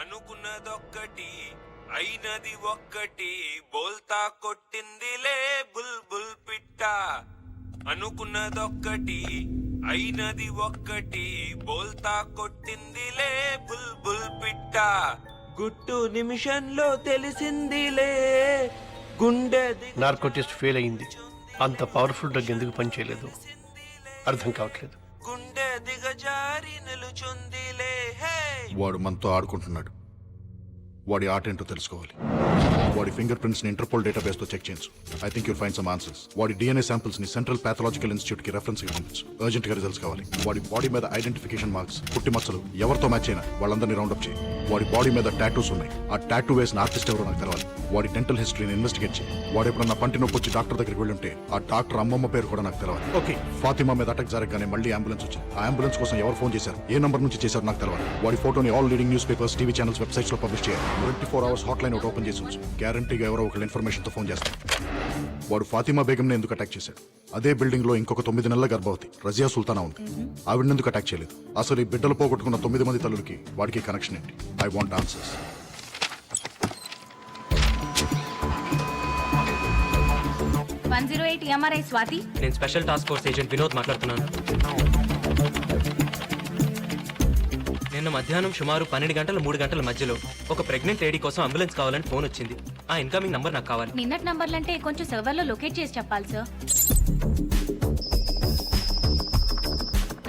అనుకున్నదొక్కటి అయినది ఒక్కటి బోల్తా కొట్టిందిలే బుల్బుల్ పిట్ట. అనుకున్నదొక్కటి అయినది ఒక్కటి బోల్తా కొట్టిందిలే బుల్బుల్ పిట్ట. గుట్టు నిమిషంలో తెలిసిందిలే గుండె. నార్కోటిస్ట్ ఫెయిల్ అయింది. అంత పవర్ఫుల్ డ్రగ్ ఎందుకు పనిచేయలేదు అర్థం కావట్లేదు. గుండె దిగజారి నిలుచుందిలే. వాడు మనతో ఆడుకుంటున్నాడు. వాడి ఆట ఏంటో తెలుసుకోవాలి. వాడి ఫింగర్ ప్రింట్స్ ని ఇంటర్పోల్ డేటాబేస్ తో చెక్ చేయించు. I think you'll find some answers. వాడి డిఎన్ఏ శాంపిల్స్ ని సెంట్రల్ పాథలాజికల్ ఇన్స్టిట్యూట్ కి రెఫరెన్స్ గా పంపించు. అర్జెంట్ గా రిజల్ట్స్ కావాలి. వాడి బాడీ మీద ఐడెంటిఫికేషన్ మార్క్స్, పుట్టి మచ్చలు ఎవరితో మ్యాచ్ అయినా వాళ్ళందరినీ రౌండప్ చేయి. వాడి బాడీ మీద టాటూస్ ఉన్నాయి. ఆ టాటూ వేసిన ఆర్టిస్ట్ ఎవరో నాకు తెలవాలి. వాడి డెంటల్ హిస్టరీని ఇన్వెస్టిగేట్ చేయి. వాడు ఎప్పుడన్నా పంటి నొప్పి వచ్చి డాక్టర్ దగ్గరికి వెళ్ళుంటే ఆ డాక్టర్ అమ్మమ్మ పేరు కూడా నాకు తెలవాలి. ఓకే, ఫాతిమా మీద అటాక్ జరగగానే మళ్ళీ అంబులెన్స్ వచ్చింది. ఆ అంబులెన్స్ కోసం ఎవరు ఫోన్ చేశారు, ఏ నంబర్ నుంచి చేశారు నాకు తెలవాలి. వాడి ఫోటోని all leading news papers, TV channels, websites లో పబ్లిష్ చేయాలి. 24 hours హాట్ లైన్ ఒకటి ఓపెన్ చేసి ఉంచు. గ్యారంటీగా ఎవరో ఒకళ్ళు ఇన్ఫర్మేషన్ తో ఫోన్ చేస్తారు. వాడు ఫాతిమా బేగంని ఎందుకు అటాక్ చేశాడు? అదే బిల్డింగ్ లో ఇంకొక 9 నెలల గర్భవతి రజియా సుల్తానా ఉంది. ఆవిడని ఎందుకు అటాక్ చేయలేదు? అసలు ఈ బిడ్డలు పోగొట్టుకున్న 9 మంది తల్లులకి వాడికి కనెక్షన్ ఏంటి? I want answers. 108 EMRI Swathi. నేను special task force agent Vinod మాట్లాడుతున్నాను. నిన్న మధ్యాహ్నం సుమారు 12 గంటల 3 గంటల మధ్యలో ఒక ప్రెగ్నెంట్ లేడీ కోసం అంబులెన్స్ కావాలని ఫోన్ వచ్చింది. ఆ ఇన్కమింగ్ నంబర్ నాకు కావాలి. నిన్నటి నంబర్లంటే కొంచెం సర్వర్లో లొకేట్ చేసి చెప్పాలి సార్.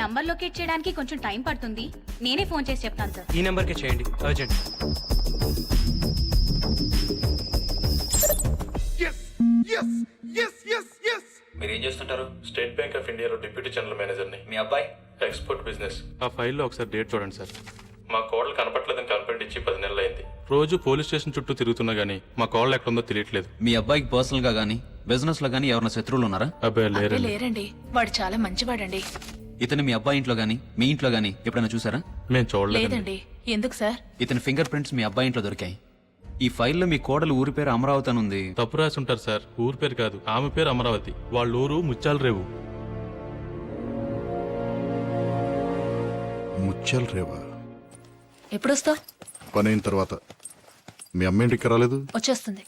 నంబర్ లొకేట్ చేయడానికి కొంచెం టైం పడుతుంది. నేనే ఫోన్ చేసి చెప్తాను సార్. ఈ నెంబర్కే చేయండి, అర్జెంట్. మీరు ఏం చేస్తుంటారు? స్టేట్ బ్యాంక్ ఆఫ్ ఇండియాలో డిప్యూటీ జనరల్ మేనేజర్ని. మీ అబ్బాయి? Export business. ఆ ఫైల్లో ఒకసారి డేట్ చూడండి సార్. మా కోడలు కనపట్లేదని కంప్లైంట్ ఇచ్చి 10 నెలలు అయింది. రోజు పోలీస్ స్టేషన్ చుట్టూ తిరుగుతున్నా గానీ మా కోడలు ఎక్కడుందో తెలియట్లేదు. మీ అబ్బాయికి పర్సనల్ గా గానీ బిజినెస్ లో గానీ ఎవరైనా శత్రువులు ఉన్నారా? అబ్బాయి అబ్బే, లేరండి. వాడు చాలా మంచివాడండి. ఇతను మీ అబ్బాయి ఇంట్లో గానీ మీ ఇంట్లో గానీ ఎప్పుడైనా చూసారా? మేము చూడలేదు. లేదండి. ఎందుకు సార్? ఇతని ఫింగర్ ప్రింట్స్ మీ అబ్బాయి ఇంట్లో దొరికాయి. ఈ ఫైల్లో మీ కోడలు ఊరి పేరు అమరావతి అని ఉంది. తప్పు రాసి ఉంటారు సార్. ఊరి పేరు కాదు, ఆమె పేరు అమరావతి. వాళ్ళ ఊరు ముత్యాల రేవు. ముత్యాల రేవా? ఎప్పుడొస్తావు? పని అయిన తర్వాత. మీ అమ్మ ఇంటికి రాలేదు? వచ్చేస్తుంది.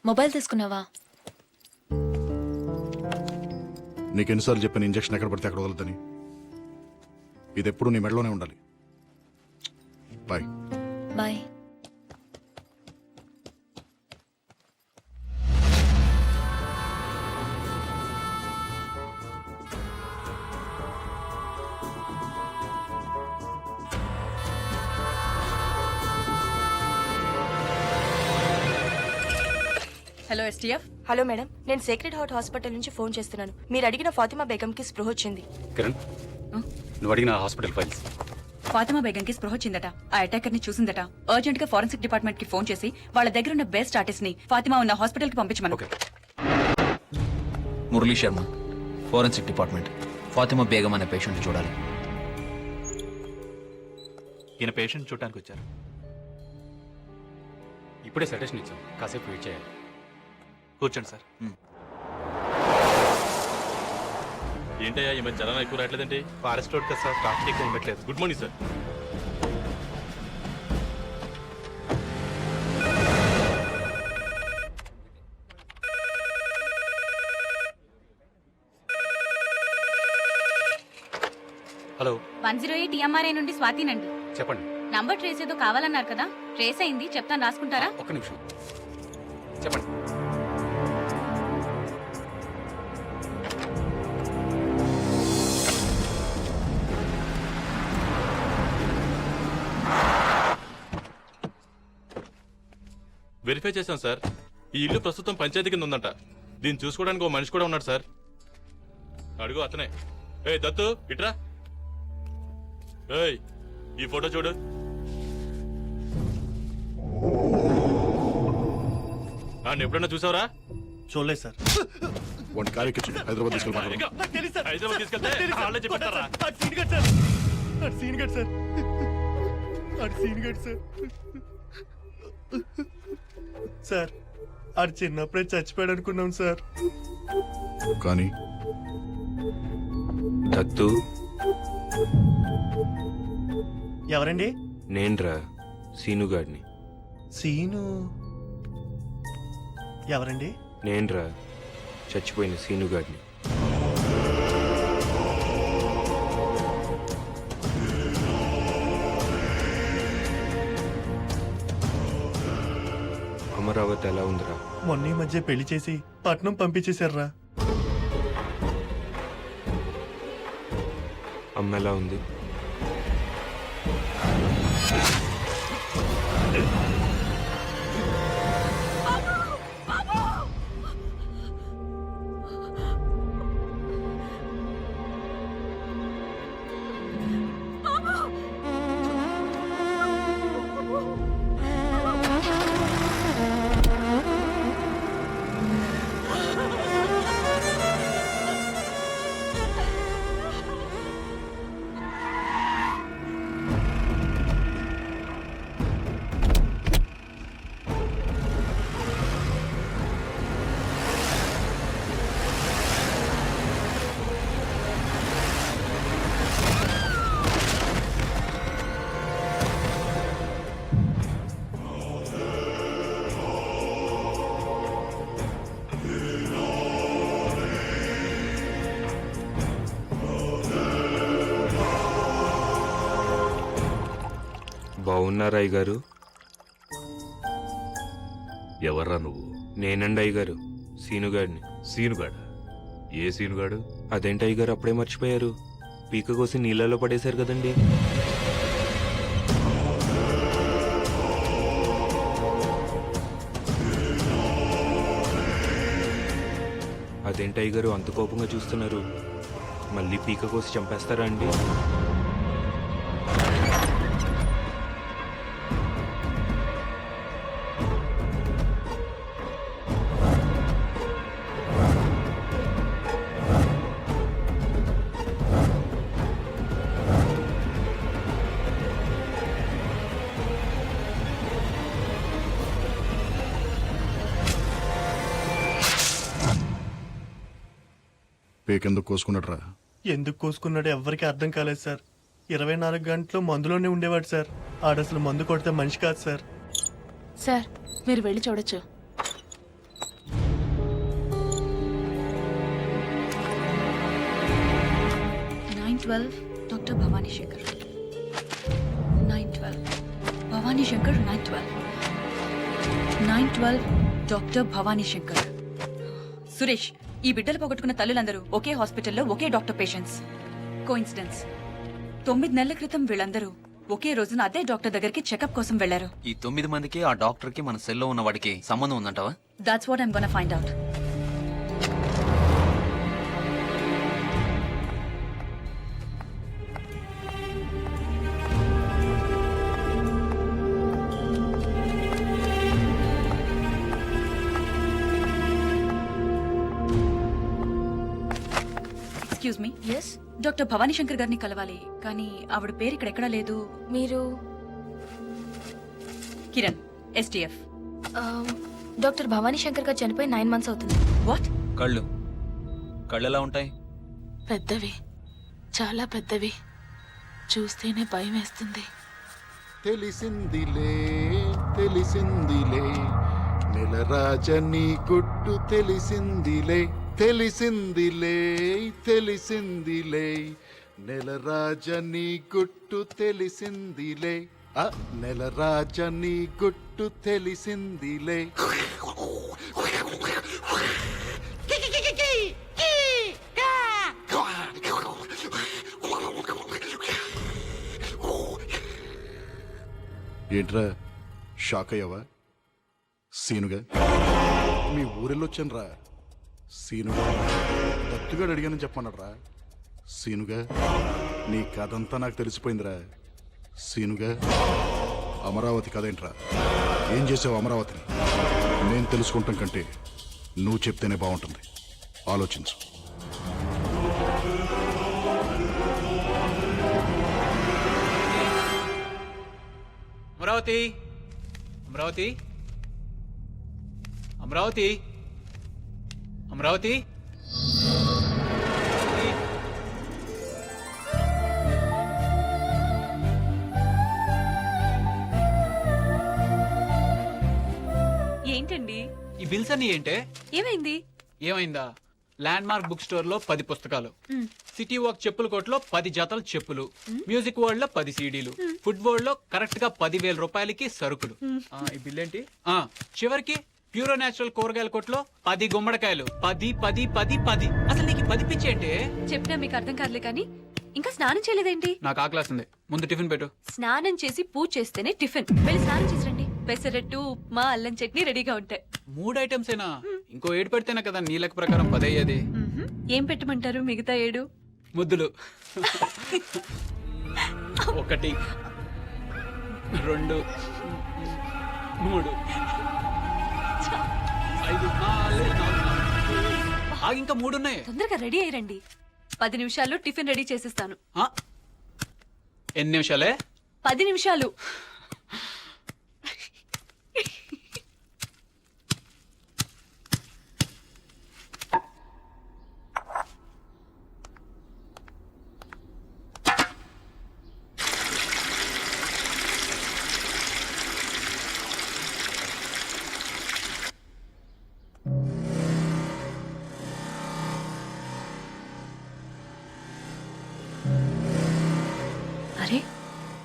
మొబైల్ తీసుకున్నావా? నీకెన్నిసార్లు చెప్పిన ఇంజక్షన్ ఎక్కడ పడితే అక్కడ వదలదని. ఇది ఎప్పుడు నీ మెడలోనే ఉండాలి. Bye. Bye. Hello STF. Hello madam, నేను సేక్రెడ్ హార్ట్ హాస్పిటల్ నుంచి ఫోన్ చేస్తున్నాను. మీరు అడిగిన ఫాతిమా బేగంకి స్పృహ వచ్చింది. కిరణ్, నువ్వు అడిగిన హాస్పిటల్ ఫైల్స్. ఫాతిమా బేగంకి స్పృహ వచ్చిందట. ఆ అటాకర్ ని చూసిందట. అర్జెంట్ గా ఫోరెన్సిక్ డిపార్ట్మెంట్ కి ఫోన్ చేసి వాళ్ళ దగ్గర ఉన్న బెస్ట్ ఆర్టిస్ట్ ని ఫాతిమా ఉన్న హాస్పిటల్ కి పంపించమను. Murali Sharma, forensic department. ఫాతిమా బేగం అనే పేషెంట్ చూడాలి. ఈయన పేషెంట్ చూడటానికి వచ్చారు. ఇప్పుడే సజెషన్ ఇచ్చాం, కాసేపు వెయిట్ చేయాలి. కూర్చోండి సార్. ఏంటయ్యా ఈ మధ్య జనం ఎక్కువ రావట్లేదండి? ఫారెస్ట్ రోడ్ కదా సార్, ట్రాఫిక్ ఎక్కువ ఉండట్లేదు. Good morning sir. Hello, 108 TMRI నుండి స్వాతినండి. చెప్పండి. నంబర్ ట్రేస్ ఏదో కావాలన్నారు కదా, ట్రేస్ అయింది. చెప్తాను, రాసుకుంటారా? ఒక్క నిమిషం చెప్పండి. వెరిఫై చేశాం సార్. ఈ ఇల్లు ప్రస్తుతం పంచాయతీ కింద ఉందంట. దీన్ని చూసుకోవడానికి ఓ మనిషి కూడా ఉన్నాడు సార్. అడుగు, అతనే. ఏ దత్తు, ఇట్రా. ఏయ్, ఈ ఫోటో చూడు. నన్ను ఎప్పుడన్నా చూసావరా? చూడలేదు సార్. వన్ కార్యక్రమం హైదరాబాద్ తీసుకెళ్ళి హైదరాబాద్ తీసుకెళ్తే వాళ్ళే చెప్పారా? సార్, ఆడు చిన్నప్పుడే చచ్చిపోయాడు అనుకున్నాం సార్. కానీ దత్తు, ఎవరండి? నేన్రా సీనుగాడిని. సీను ఎవరండి? నేన్రా చచ్చిపోయిన సీనుగాడిని. అమరావతి ఎలా ఉందిరా? మొన్న ఈ మధ్య పెళ్లి చేసి పట్నం పంపించేశారా. అమ్మ ఎలా ఉంది? బాగున్నారా అయ్య గారు? ఎవర్రా నువ్వు? నేనండి అయ్య గారు, సీనుగాడిని. సీనుగాడ? ఏ సీనుగాడు? అదేంటి అయ్య గారు అప్పుడే మర్చిపోయారు? పీక కోసి నీళ్ళలో పడేశారు కదండి. అదేంటి అయ్య గారు అంత కోపంగా చూస్తున్నారు? మళ్ళీ పీక కోసి చంపేస్తారా అండి? పేకెందుకు కోసుకున్నట్రా? ఎందుకు కోసుకున్నాడో ఎవ్వరికి అర్థం కాలేదు సార్. 24 గంటలు మందులోనే ఉండేవాడు సార్. ఆడసలు మందు కొడితే మనిషి కాదు సార్. సార్ మీరు వెళ్ళి చూడొచ్చు. Doctor Bhavani Shankar 912 Bhavani Shankar 912 doctor Bhavani Shankar. సురేష్, ఈ బిడ్డలు పోగొట్టుకున్న తల్లులందరూ ఒకే హాస్పిటల్లో ఒకే డాక్టర్ పేషెంట్స్. కోఇన్సిడెన్స్. 9 నెలల క్రితం వీళ్ళందరూ ఒకే రోజున అదే డాక్టర్ దగ్గరికి చెకప్ కోసం వెళ్లారు. ఈ 9 మందికి ఆ డాక్టర్ కి మన సెల్లో ఉన్న వాడికి సంబంధం ఉందంటావా? That's what I'm gonna find out. Excuse me. Yes. Doctor Bhavani Shankar గారిని కలవాలి, కానీ ఆవిడ పేరు ఇక్కడ ఎక్కడా లేదు. మీరు కిరణ్, STF. డాక్టర్ భవానీ శంకర్ గారు చనిపోయి 9 months అవుతుంది. వాట్? కళ్ళు ఎలా ఉంటాయి? పెద్దవి, చాలా పెద్దవి. చూస్తేనే భయం వేస్తుంది. తెలిసిందిలే తెలిసిందిలే నెలరాజని గుట్టు తెలిసిందిలే తెలిసిందిలే తెలిసిందిలే నెలరాజని గుట్టు తెలిసిందిలే నెలరాజని గుట్టు తెలిసిందిలే. ఏంట్రా షాక్ అయ్యావా? సీనుగా మీ ఊరెళ్ళొచ్చాను రా. సీనుగా దత్తుగాడు అడిగానని చెప్పన్నాడ్రా. సీనుగా నీ కథంతా నాకు తెలిసిపోయిందిరా. సీనుగా అమరావతి కథేంట్రా? ఏం చేసావు అమరావతిని? నేను తెలుసుకుంటాం కంటే నువ్వు చెప్తేనే బాగుంటుంది. ఆలోచించు. అమరావతి, అమరావతి, అమరావతి, అమరావతి. ఏంటండి ఈ బిల్స్ అన్ని ఏంటే? ఏమైంది? ఏమైందా? ల్యాండ్ మార్క్ బుక్ స్టోర్ లో 10 పుస్తకాలు, సిటీ వాక్ చెప్పుల కోట్లో 10 జతలు చెప్పులు, మ్యూజిక్ వరల్డ్ లో 10 CDలు, ఫుడ్ వరల్డ్ లో కరెక్ట్ గా 10,000 రూపాయలకి సరుకులు. ఈ బిల్ ఏంటి? చివరికి ప్యూరో నేచురల్ కూరగాయల కొట్లో 10 గుమ్మడికాయలు. 10 10 10 10. అసలు నీకు 10 పిచ్చి అంటే? చెప్పినా మీకు అర్థం కాదులే కానీ ఇంకా స్నానం చేయలేదేంటి? నాకు ఆకలేస్తుంది, ముందు టిఫిన్ పెట్టు. స్నానం చేసి పూజ చేస్తేనే టిఫిన్. వెళ్ళి స్నానం చేసి రండి. పెసరట్టు, ఉప్మా, అల్లం చట్నీ రెడీగా ఉంటాయి. 3 ఐటమ్స్ ఏనా? ఇంకో 7 పెడితేనే కదా నీ లెక్క ప్రకారం 10 అయ్యేది. ఏం పెట్టమంటారు మిగతా 7? ముద్దులు. 1 2 3 5 6 ఇంకా 3 ఉన్నాయి. తొందరగా రెడీ అయ్యండి. 10 నిమిషాల్లో టిఫిన్ రెడీ చేసేస్తాను. ఎన్ని నిమిషాలే? 10 నిమిషాలు. అరే,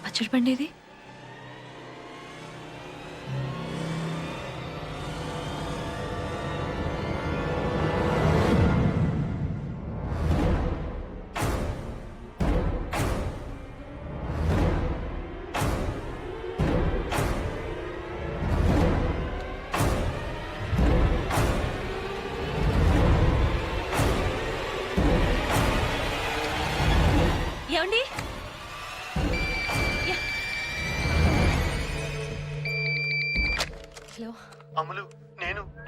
పచ్చడి పండేది.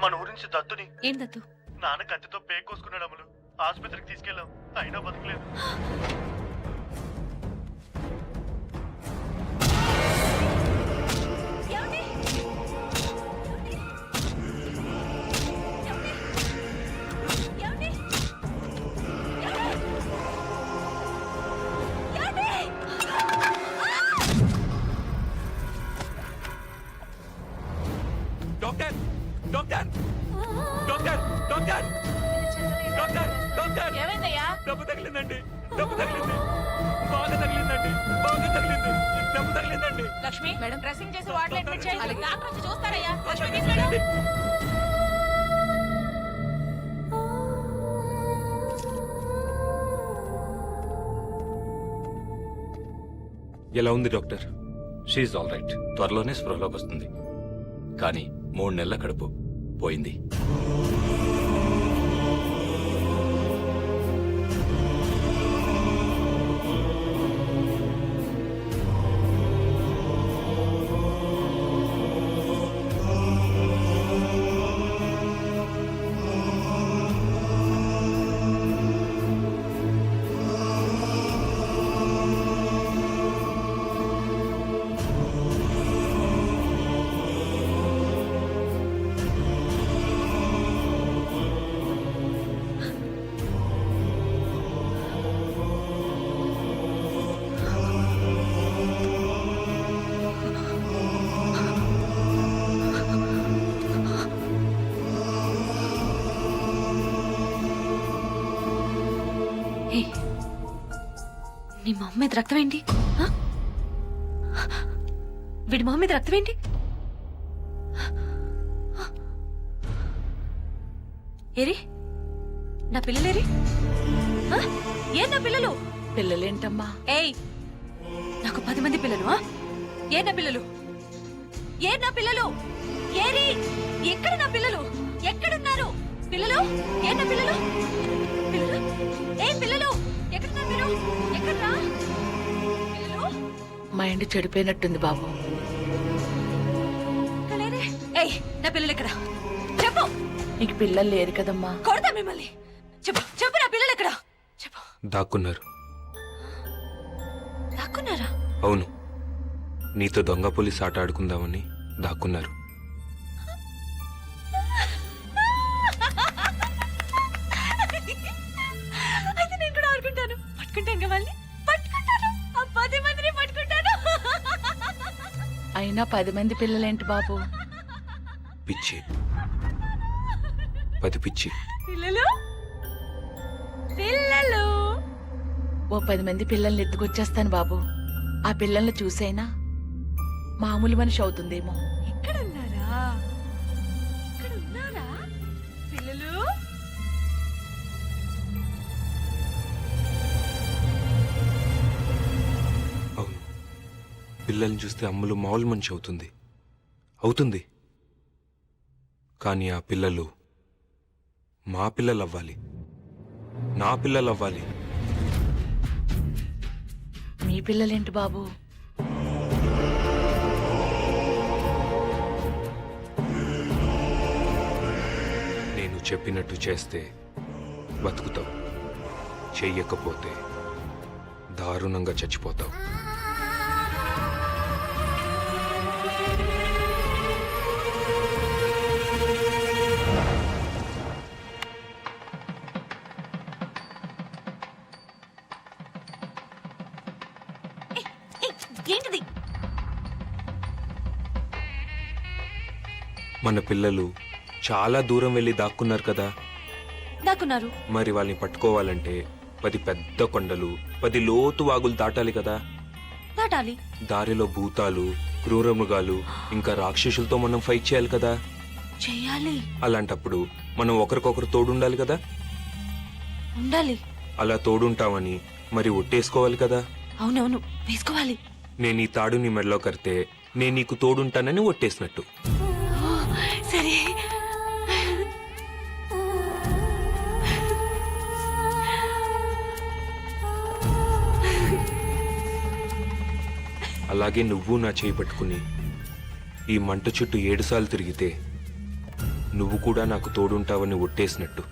మన ఊరి నుంచి దత్తుని ఏం దత్తు? నాన్న కత్తితో పేకోసుకున్నాడు అమలు. ఆసుపత్రికి తీసుకెళ్ళాం, అయినా బతకలేదు. Doctor doctor doctor doctor doctor doctor ఏమైందయ్యా? దెబ్బ తగిలిందండి, దెబ్బ తగిలింది, బాగా తగిలిందండి, బాగా తగిలింది, దెబ్బ తగిలిందండి. లక్ష్మి మేడం డ్రెస్సింగ్ చేసి వార్డులో అడ్మిట్ చేయాలి. డాక్టర్ వచ్చి చూస్తారయ్యా. లక్ష్మి తీసుకెళ్ళు. ఎలా ఉంది డాక్టర్? She all right. త్వరలోనే స్పృహలోకి వస్తుంది. కానీ 3 నెలల కడుపు పోయింది. నీ మొహం మీద రక్తం ఏంటి? వీడి మొహం మీద రక్తం ఏంటి? ఏరి నా పిల్లలేరి? ఏ నా పిల్లలు? పిల్లలేంటమ్మా? ఏయ్, నాకు 10 మంది పిల్లలు. ఏ నా పిల్లలు? ఏ నా పిల్లలు? ఏరి ఎక్కడ నా పిల్లలు? ఎక్కడున్నారు పిల్లలు? ఏ నా పిల్లలు? పిల్లలు? ఏ పిల్లలు? ఎక్కడున్నారు మీరు? ఎక్కడ్రా పిల్లలు? మైండ్ చెడిపోయినట్టుంది బాబు. ఏయ్, నా పిల్లలు ఎక్కడ? చెప్పు. నీకు పిల్లలు లేరు కదమ్మా. కొడతా మిమ్మల్ని. చెప్పు చెప్పు, నా పిల్లలు ఎక్కడ? చెప్పు. దాక్కున్నారు. దాక్కున్నారా? అవును, నీతో దొంగ పోలీస్ ఆట ఆడుకుందామని దాక్కున్నారు. అయితే నేను కూడా ఆడుకుంటాను. పట్టుకుంటాను వాళ్ళని, పట్టుకుంటాను. ఆ 10 మందిని పట్టుకుంటాను. అయినా 10 మంది పిల్లలేంటి బాబు? పిచ్చి, 10 పిచ్చి. పిల్లలు పిల్లలు ఓ 10 మంది పిల్లల్ని ఎత్తుకొచ్చేస్తాను బాబు. ఆ పిల్లల్ని చూసైనా మామూలు మనిషి అవుతుందేమో. ఇక్కడ ఉన్నారా? ఇక్కడ ఉన్నారా పిల్లలు? అవును, పిల్లల్ని చూస్తే అమ్ములు మామూలు మనిషి అవుతుంది. కానీ ఆ పిల్లలు మా పిల్లలు అవ్వాలి, నా పిల్లలు అవ్వాలి. మీ పిల్లలేంటి బాబు? నేను చెప్పినట్టు చేస్తే బతుకుతావు, చెయ్యకపోతే దారుణంగా చచ్చిపోతావు. ఏంటిది? మన పిల్లలు చాలా దూరం వెళ్ళి దాక్కున్నారు కదా. దాక్కున్నారు. మరి వాళ్ళని పట్టుకోవాలంటే 10 పెద్ద కొండలు, 10 లోతు వాగులు దాటాలి కదా. దాటాలి. దారిలో భూతాలు, క్రూర మృగాలు, ఇంకా రాక్షసులతో మనం ఫైట్ చేయాలి కదా. చెయ్యాలి. అలాంటప్పుడు మనం ఒకరికొకరు తోడుండాలి కదా. ఉండాలి. అలా తోడుంటామని మరి ఒట్టేసుకోవాలి కదా. అవునవును, వేసుకోవాలి. నేను ఈ తాడు నీ మెడలో కడితే నేను నీకు తోడుంటానని ఒట్టేసినట్టు. సరే. అలాగే నువ్వు నా చేయి పట్టుకుని ఈ మంట చుట్టూ 7 సార్లు తిరిగితే నువ్వు కూడా నాకు తోడుంటావని ఒట్టేసినట్టు.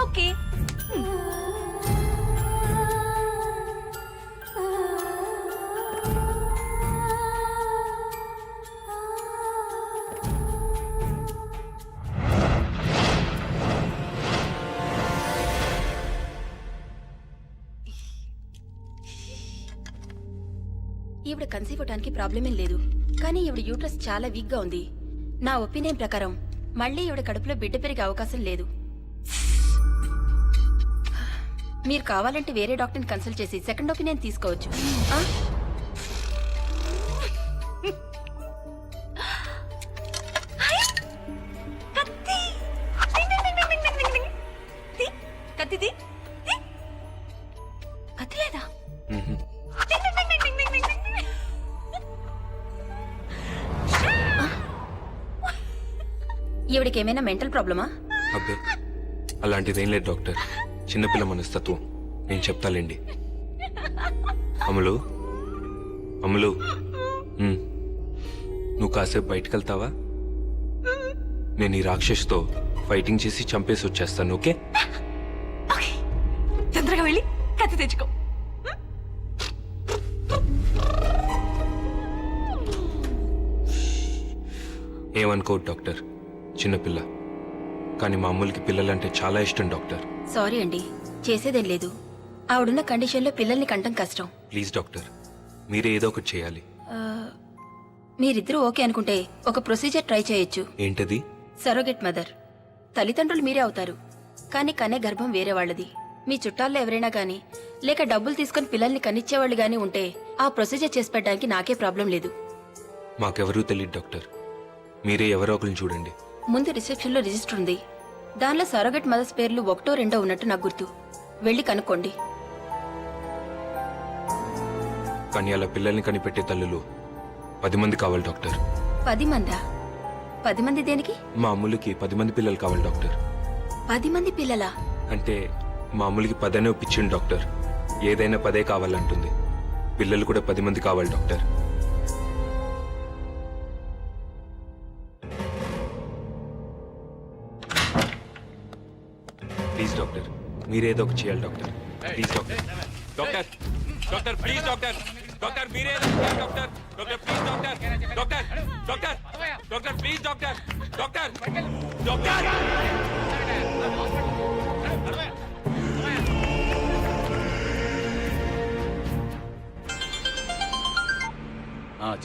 ఓకే. ఈవిడ కన్సీవ్ అవడానికి ప్రాబ్లం ఏం లేదు, కానీ ఈవిడ యూట్రస్ చాలా వీక్ గా ఉంది. నా ఒపీనియన్ ప్రకారం మళ్ళీ ఈవిడ కడుపులో బిడ్డ పెరిగే అవకాశం లేదు. మీరు కావాలంటే వేరే డాక్టర్ని కన్సల్ట్ చేసి సెకండ్ ఒపీనియన్ తీసుకోవచ్చు. కత్తిది కత్తి లేదా? ఈవిడికి ఏమైనా మెంటల్ ప్రాబ్లమా? అబ్బే అలాంటిదేం లేదు డాక్టర్, చిన్నపిల్ల మనస్తత్వం. నేను చెప్తాలేండి. అమలు అమలు, నువ్వు కాసేపు బయటకు వెళ్తావా? నేను ఈ రాక్షసుతో ఫైటింగ్ చేసి చంపేసి వచ్చేస్తాను. ఓకే? తొందరగా వెళ్ళి కత్తి తెచ్చుకో. ఏమనుకోవద్దు డాక్టర్, చిన్నపిల్ల. కానీ మా అమ్ములకి పిల్లలంటే చాలా ఇష్టం డాక్టర్. సారీ అండి, చేసేదేం లేదు. ఆవిడున్న కండిషన్లో పిల్లల్ని కంటం కష్టం. ప్లీజ్ డాక్టర్, మీరే ఏదో ఒకటి చేయాలి. మీరిద్దరూ ఓకే అనుకుంటే ఒక ప్రొసీజర్ ట్రై చేయొచ్చు. ఏంటది? Surrogate mother. తల్లిదండ్రులు మీరే అవుతారు, కానీ కనే గర్భం వేరే వాళ్ళది. మీ చుట్టాల్లో ఎవరైనా గానీ లేక డబ్బులు తీసుకుని పిల్లల్ని కనిచ్చేవాళ్ళు గానీ ఉంటే ఆ ప్రొసీజర్ చేసి పెట్టడానికి నాకే ప్రాబ్లం లేదు. మాకెవరూ తెలియదు డాక్టర్, మీరే ఎవరో ఒకరిని చూడండి. ముందు రిసెప్షన్లో రిజిస్టర్ ఉంది, దానిలో సరోగేట్ మదర్స్ పేర్లు 1, 2 ఉన్నట్టు నాకు గుర్తు. వెళ్ళి కనుక్కోండి. కానీ అలా పిల్లల్ని కనిపెట్టే తల్లులు 10 మంది కావాలి డాక్టర్. 10 మందా? 10 మంది దేనికి? మా అమ్ములకి 10 మంది పిల్లలు కావాలి డాక్టర్. 10 మంది పిల్లలా? అంటే మా అమ్ములకి 10 అనే ఒప్పించండి డాక్టర్. ఏదైనా 10 కావాలంటుంది. పిల్లలు కూడా 10 మంది కావాలి డాక్టర్. ప్లీజ్ డాక్టర్, మీరేదో ఒకటి చేయాలి doctor. Please doctor. Doctor doctor please doctor. Doctor మీరేదో చేయాలి doctor. Doctor please doctor. Doctor doctor doctor please doctor. Doctor doctor.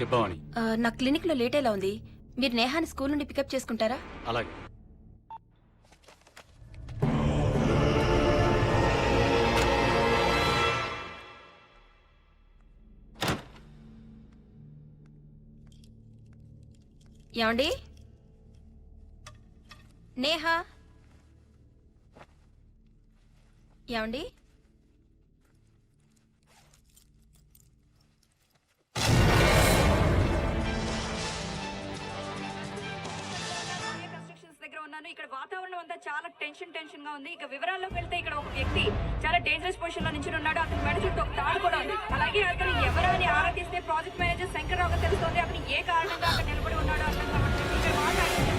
చెప్పావని. నా క్లినిక్ లో లేట్ ఎలా ఉంది, మీరు నేహాని స్కూల్ నుండి పికప్ చేసుకుంటారా? అలాగే. ఏమండి? నేహా, ఏమండి? ఇక్కడ వాతావరణం అంతా చాలా టెన్షన్ గా ఉంది. ఇక వివరాల్లోకి వెళ్తే ఇక్కడ ఒక వ్యక్తి చాలా డేంజరస్ పొజిషన్ లో నుంచి ఉన్నాడు. అతని మెడ చుట్టూ ఒక తాడు కూడా ఉంది. అలాగే అతను ఎవరని ఆరాధిస్తే ప్రాజెక్ట్ మేనేజర్ శంకర్రావు తెలుస్తోంది. అతను ఏ కారణంగా అక్కడ నిలబడి ఉన్నాడు అర్థం కావట్లేదు. ఇక్కడ మాట్లాడుతుంది.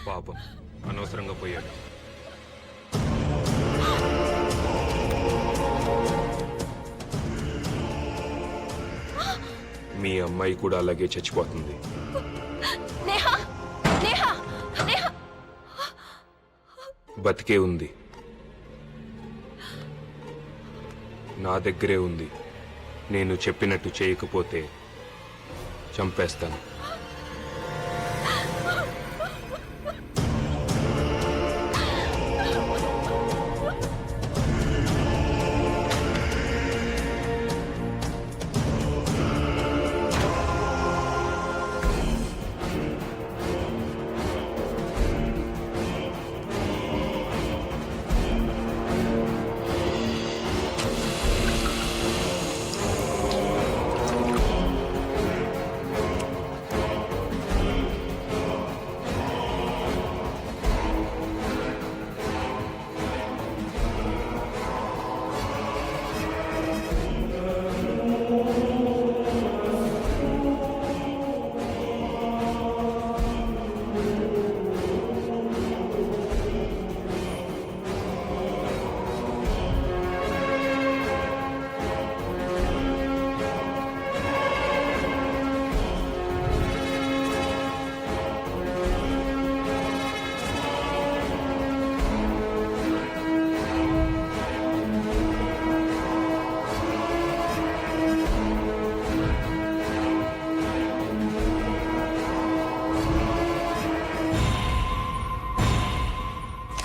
పాపం అనవసరంగా పోయాడు. మీ అమ్మాయి కూడా అలాగే చచ్చిపోతుంది. బతికే ఉంది, నా దగ్గరే ఉంది. నేను చెప్పినట్టు చేయకపోతే చంపేస్తాను.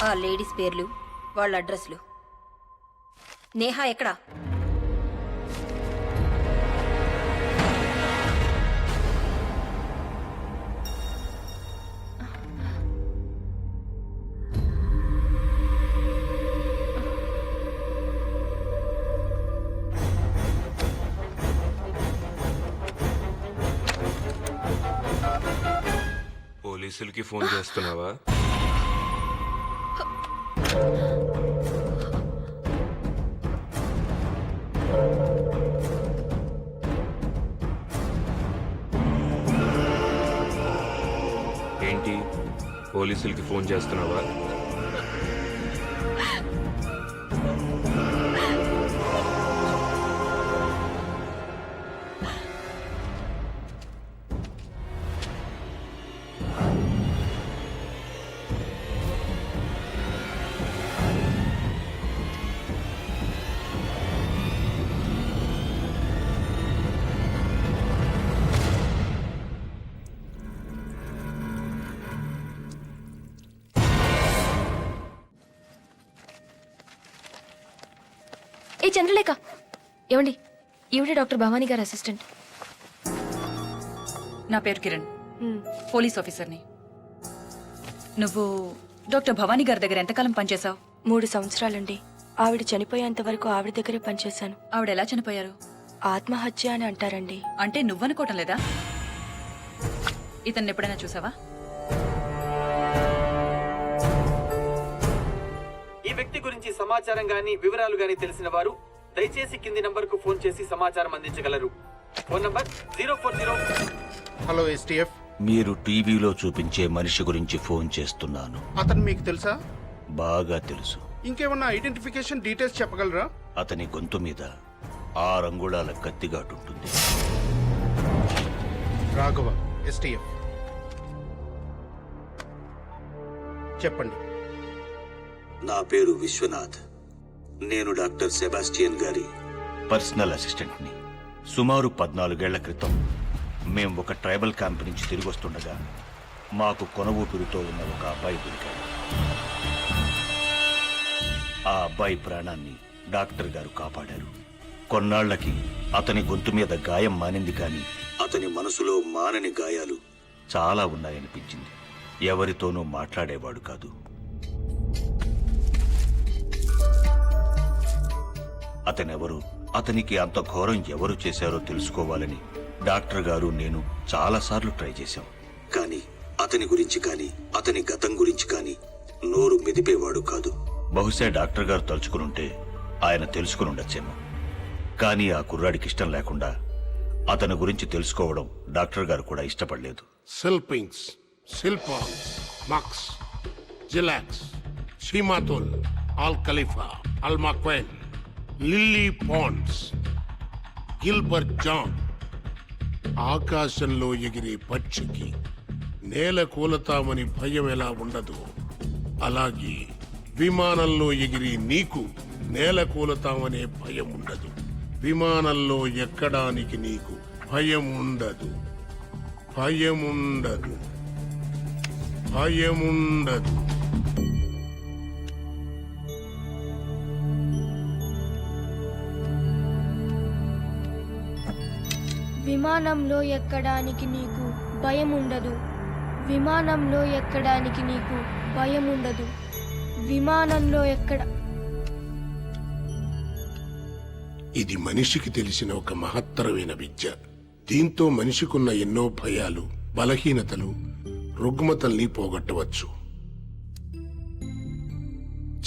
ఆ లేడీస్ పేర్లు, వాళ్ళ అడ్రస్లు. నేహా ఎక్కడా? పోలీసులకి ఫోన్ చేస్తున్నావా? ఏంటి, పోలీసులకి ఫోన్ చేస్తున్నావా? ఏ చంద్రలేఖ, ఏమండి, ఈవిడే డాక్టర్ భవానీ గారి అసిస్టెంట్. నా పేరు కిరణ్, పోలీస్ ఆఫీసర్ని. నువ్వు డాక్టర్ భవానీ గారి దగ్గర ఎంతకాలం పనిచేశావు? 3 సంవత్సరాలండి. ఆవిడ చనిపోయేంత వరకు ఆవిడ దగ్గరే పనిచేశాను. ఆవిడ ఎలా చనిపోయారు? ఆత్మహత్య అని అంటారండి. అంటే నువ్వనుకోవటం లేదా? ఇతన్ని ఎప్పుడైనా చూసావా? ఈ వ్యక్తి గురించి సమాచారం గాని వివరాలు గాని తెలిసిన వారు దయచేసి కింది నంబర్ కు ఫోన్ చేసి సమాచారం అందించగలరు. Phone number 040. Hello STF. మీరు టీవీలో చూపించే మనిషి గురించి ఫోన్ చేస్తున్నాను. అతను మీకు తెలుసా? బాగా తెలుసు. ఇంకేమన్నా ఐడెంటిఫికేషన్ డీటెయిల్స్ చెప్పగలరా? అతని గొంతు మీద 6 అంగుళాల కత్తిగాటుంటుంది. రాఘవ, ఎస్టీఎఫ్. చెప్పండి. నా పేరు విశ్వనాథ్. నేను డాక్టర్ సెబాస్టియన్ గారి పర్సనల్ అసిస్టెంట్ని. సుమారు 14 ఏళ్ల క్రితం మేం ఒక ట్రైబల్ క్యాంప్ నుంచి తిరిగి వస్తుండగా మాకు కొన ఊపిరితో ఉన్న ఒక అబ్బాయి దొరికాడు. ఆ అబ్బాయి ప్రాణాన్ని డాక్టర్ గారు కాపాడారు. కొన్నాళ్లకి అతని గొంతు మీద గాయం మానింది, కానీ అతని మనసులో మానని గాయాలు చాలా ఉన్నాయనిపించింది. ఎవరితోనూ మాట్లాడేవాడు కాదు. అతనెవరు, అతనికి అంత ఘోరం ఎవరు చేశారో తెలుసుకోవాలని డాక్టర్ గారు నేను చాలాసార్లు ట్రై చేశాం. కానీ అతని గురించి కానీ అతని గతం గురించి కానీ నోరు మెదిపేవాడు కాదు. బహుశా డాక్టర్ గారు తలుచుకునుంటే ఆయన తెలుసుకుని ఉండొచ్చేమో. కానీ ఆ కుర్రాడికి ఇష్టం లేకుండా అతని గురించి తెలుసుకోవడం డాక్టర్ గారు కూడా ఇష్టపడలేదు. సెల్పింగ్స్, సిల్పాన్స్, మక్స్, జిలాక్స్, షీమాతుల్, ఆల్ ఖలీఫా, అల్మాక్వెన్, లిల్లీ పాండ్స్, గిల్బర్ట్ జాన్. ఆకాశంలో ఎగిరే పక్షికి నేల కూలతామని భయం ఎలా ఉండదు, అలాగే విమానంలో ఎగిరి నీకు నేల కూలతామనే భయం ఉండదు. విమానంలో ఎక్కడానికి నీకు భయం ఉండదు. భయముండదు. భయముండదు. విమానంలో ఎక్కడానికి నీకు భయం ఉండదు. విమానంలో ఎక్కడానికి నీకు భయం ఉండదు. విమానంలో ఎక్కడ. ఇది మనిషికి తెలిసిన ఒక మహత్తరమైన విద్య. దీంతో మనిషికున్న ఎన్నో భయాలు, బలహీనతలు, రుగ్మతల్ని పోగొట్టవచ్చు.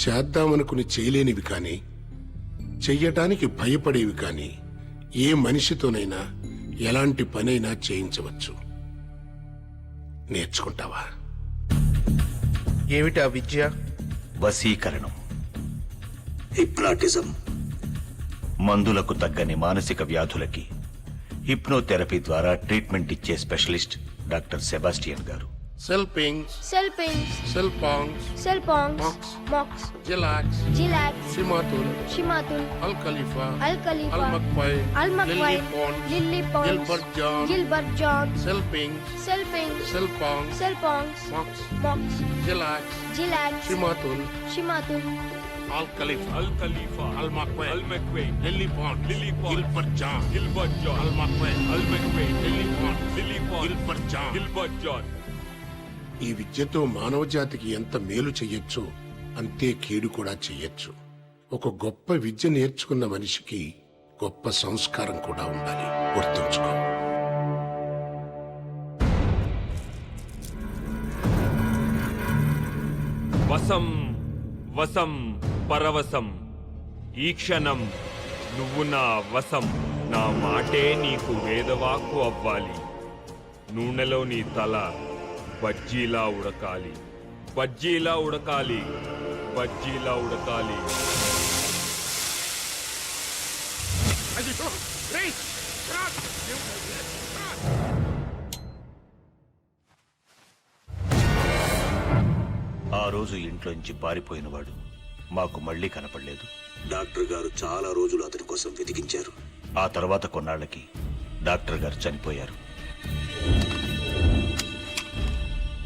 చేద్దామనుకుని చేయలేనివి కానీ, చెయ్యటానికి భయపడేవి కానీ ఏ మనిషితోనైనా ఎలాంటి పనైనా చేయించవచ్చు. నేర్చుకుంటావా? ఏమిటా విద్య? వశీకరణం, హిప్నాటిజం. మందులకు తగ్గని మానసిక వ్యాధులకి హిప్నోథెరపీ ద్వారా ట్రీట్మెంట్ ఇచ్చే స్పెషలిస్ట్ డాక్టర్ సెబాస్టియన్ గారు. సెల్పింగ్స్, సెల్పింగ్స్, సెల్పాంగ్స్, సెల్పాంగ్స్, మాక్స్, జిలాక్స్, జిలాక్స్, సిమాతుల్, షిమాతుల్, అల్ ఖలీఫా, అల్ ఖలీఫా, అల్ మక్పైన్, అల్ మక్వైన్, lily ponds, Gilbert John, Gilbert John, సెల్పింగ్స్, సెల్పింగ్స్, సెల్పాంగ్స్, సెల్పాంగ్స్, మాక్స్, మాక్స్, జిలాక్స్, జిలాక్స్, సిమాతుల్, షిమాతుల్, అల్ ఖలీఫా, అల్ ఖలీఫా, అల్ మక్పైన్, అల్ మెక్వెయిన్, lily pond, lily pond, Gilbert John, Gilbert John, అల్ మక్పైన్, అల్ మెక్వెయిన్, lily pond, lily pond, Gilbert John. Gilbert John. ఈ విద్యతో మానవ జాతికి ఎంత మేలు చెయ్యొచ్చో అంతే కీడు కూడా చెయ్యొచ్చు. ఒక గొప్ప విద్య నేర్చుకున్న మనిషికి గొప్ప సంస్కారం కూడా ఉండాలి, గుర్తుంచుకో. వసం వసం పరవశం, ఈ క్షణం నువ్వు నా వశం. నా మాటే నీకు వేదవాక్కు అవ్వాలి. నూనెలో నీ తల బజ్జీలా ఉడకాలి, బజ్జీలా ఉడకాలి, బజ్జీలా ఉడకాలి. ఆ రోజు ఇంట్లోంచి పారిపోయినవాడు మాకు మళ్ళీ కనపడలేదు. డాక్టర్ గారు చాలా రోజులు అతని కోసం వెతికించారు. ఆ తర్వాత కొన్నాళ్ళకి డాక్టర్ గారు చనిపోయారు.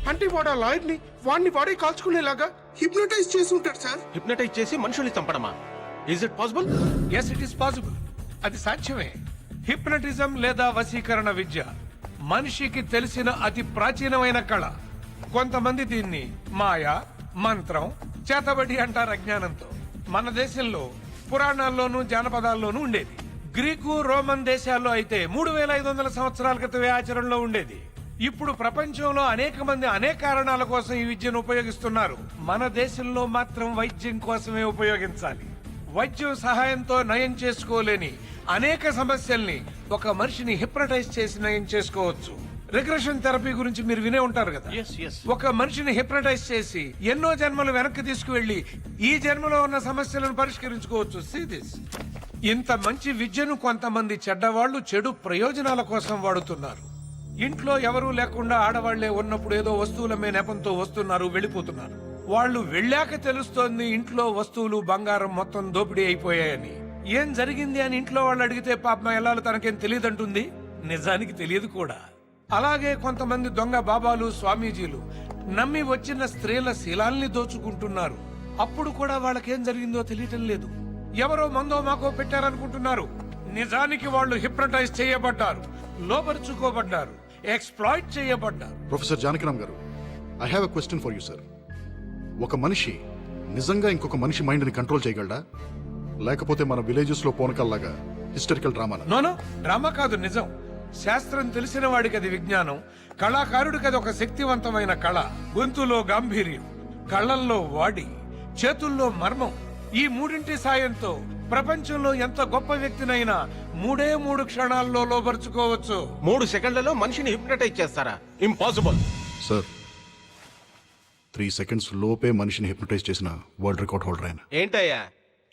అంటే వాడు ఆ లాయర్ ని వాడే కాల్చుకునేలాగా హిప్నటైజ్ చేసి ఉంటాడు సార్. హిప్నటైజ్ చేసి మనుషుల్ని చంపడమా? Is it possible? Yes, it is possible. అది సాధ్యమే. హిప్నటిజం లేదా వశీకరణ విద్య మనిషికి తెలిసిన అతి ప్రాచీనమైన కళ. కొంతమంది దీన్ని మాయ, మంత్రం, చేతబడి అంటారు అజ్ఞానంతో. మన దేశంలో పురాణాల్లోనూ జానపదాల్లోనూ ఉండేది. గ్రీకు, రోమన్ దేశాల్లో అయితే 3500 సంవత్సరాల క్రితమే ఆచరణలో ఉండేది. ఇప్పుడు ప్రపంచంలో అనేక మంది అనేక కారణాల కోసం ఈ విద్యను ఉపయోగిస్తున్నారు. మన దేశంలో మాత్రం వైద్యం కోసమే ఉపయోగించాలి. వైద్యం సహాయంతో నయం చేసుకోలేని అనేక సమస్యల్ని ఒక మనిషిని హిప్నటైజ్ చేసి నయం చేసుకోవచ్చు. రిగ్రెషన్ థెరపీ గురించి మీరు వినే ఉంటారు కదా. ఒక మనిషిని హిప్నటైజ్ చేసి ఎన్నో జన్మలు వెనక్కి తీసుకువెళ్లి ఈ జన్మలో ఉన్న సమస్యలను పరిష్కరించుకోవచ్చు. See this. ఇంత మంచి విద్యను కొంతమంది చెడ్డవాళ్లు చెడు ప్రయోజనాల కోసం వాడుతున్నారు. ఇంట్లో ఎవరూ లేకుండా ఆడవాళ్లే ఉన్నప్పుడు ఏదో వస్తువులమే నెపంతో వస్తున్నారు, వెళ్ళిపోతున్నారు. వాళ్ళు వెళ్ళాక తెలుస్తోంది ఇంట్లో వస్తువులు, బంగారం మొత్తం దోపిడీ అయిపోయాయని. ఏం జరిగింది అని ఇంట్లో వాళ్ళు అడిగితే పాపం ఎల్లాలు తనకేం తెలియదంటుంది. నిజానికి తెలియదు కూడా. అలాగే కొంతమంది దొంగ బాబాలు, స్వామీజీలు నమ్మి వచ్చిన స్త్రీల శీలాల్ని దోచుకుంటున్నారు. అప్పుడు కూడా వాళ్ళకేం జరిగిందో తెలియటం లేదు. ఎవరో మందో మాకో పెట్టారనుకుంటున్నారు. నిజానికి వాళ్ళు హిప్నటైజ్ చేయబడ్డారు, లోపరుచుకోబడ్డారు, ఎక్స్‌ప్లాయిట్ చేయబడ్డారు. ప్రొఫెసర్ జానకిరామ్ గారు, I have a question for you sir. ఒక మనిషి నిజంగా ఇంకొక మనిషి మైండ్ ని కంట్రోల్ చేయగలడా, లేకపోతే మన విలేజెస్ లో పోనకల్లాగా హిస్టరికల్ డ్రామా? నోనో, డ్రామా కాదు, నిజం. శాస్త్రం తెలిసిన వాడికి అది విజ్ఞానం, కళాకారుడికి అది ఒక శక్తివంతమైన కళ. గొంతులో గాంభీర్యం, కళ్ళల్లో వాడి, చేతుల్లో మర్మం. ఈ మూడింటి సాయంతో ప్రపంచంలో ఎంత గొప్ప వ్యక్తినైనా 3 క్షణాల్లో లోపరుచుకోవచ్చు. 3 సెకండ్లలో మనిషిని హిప్నటైజ్ చేస్తారా? Impossible sir. 3 సెకండ్స్ లోపే మనిషిని హిప్నటైజ్ చేసిన వరల్డ్ రికార్డ్ హోల్డర్ ఆయన. ఏంటయ్యా,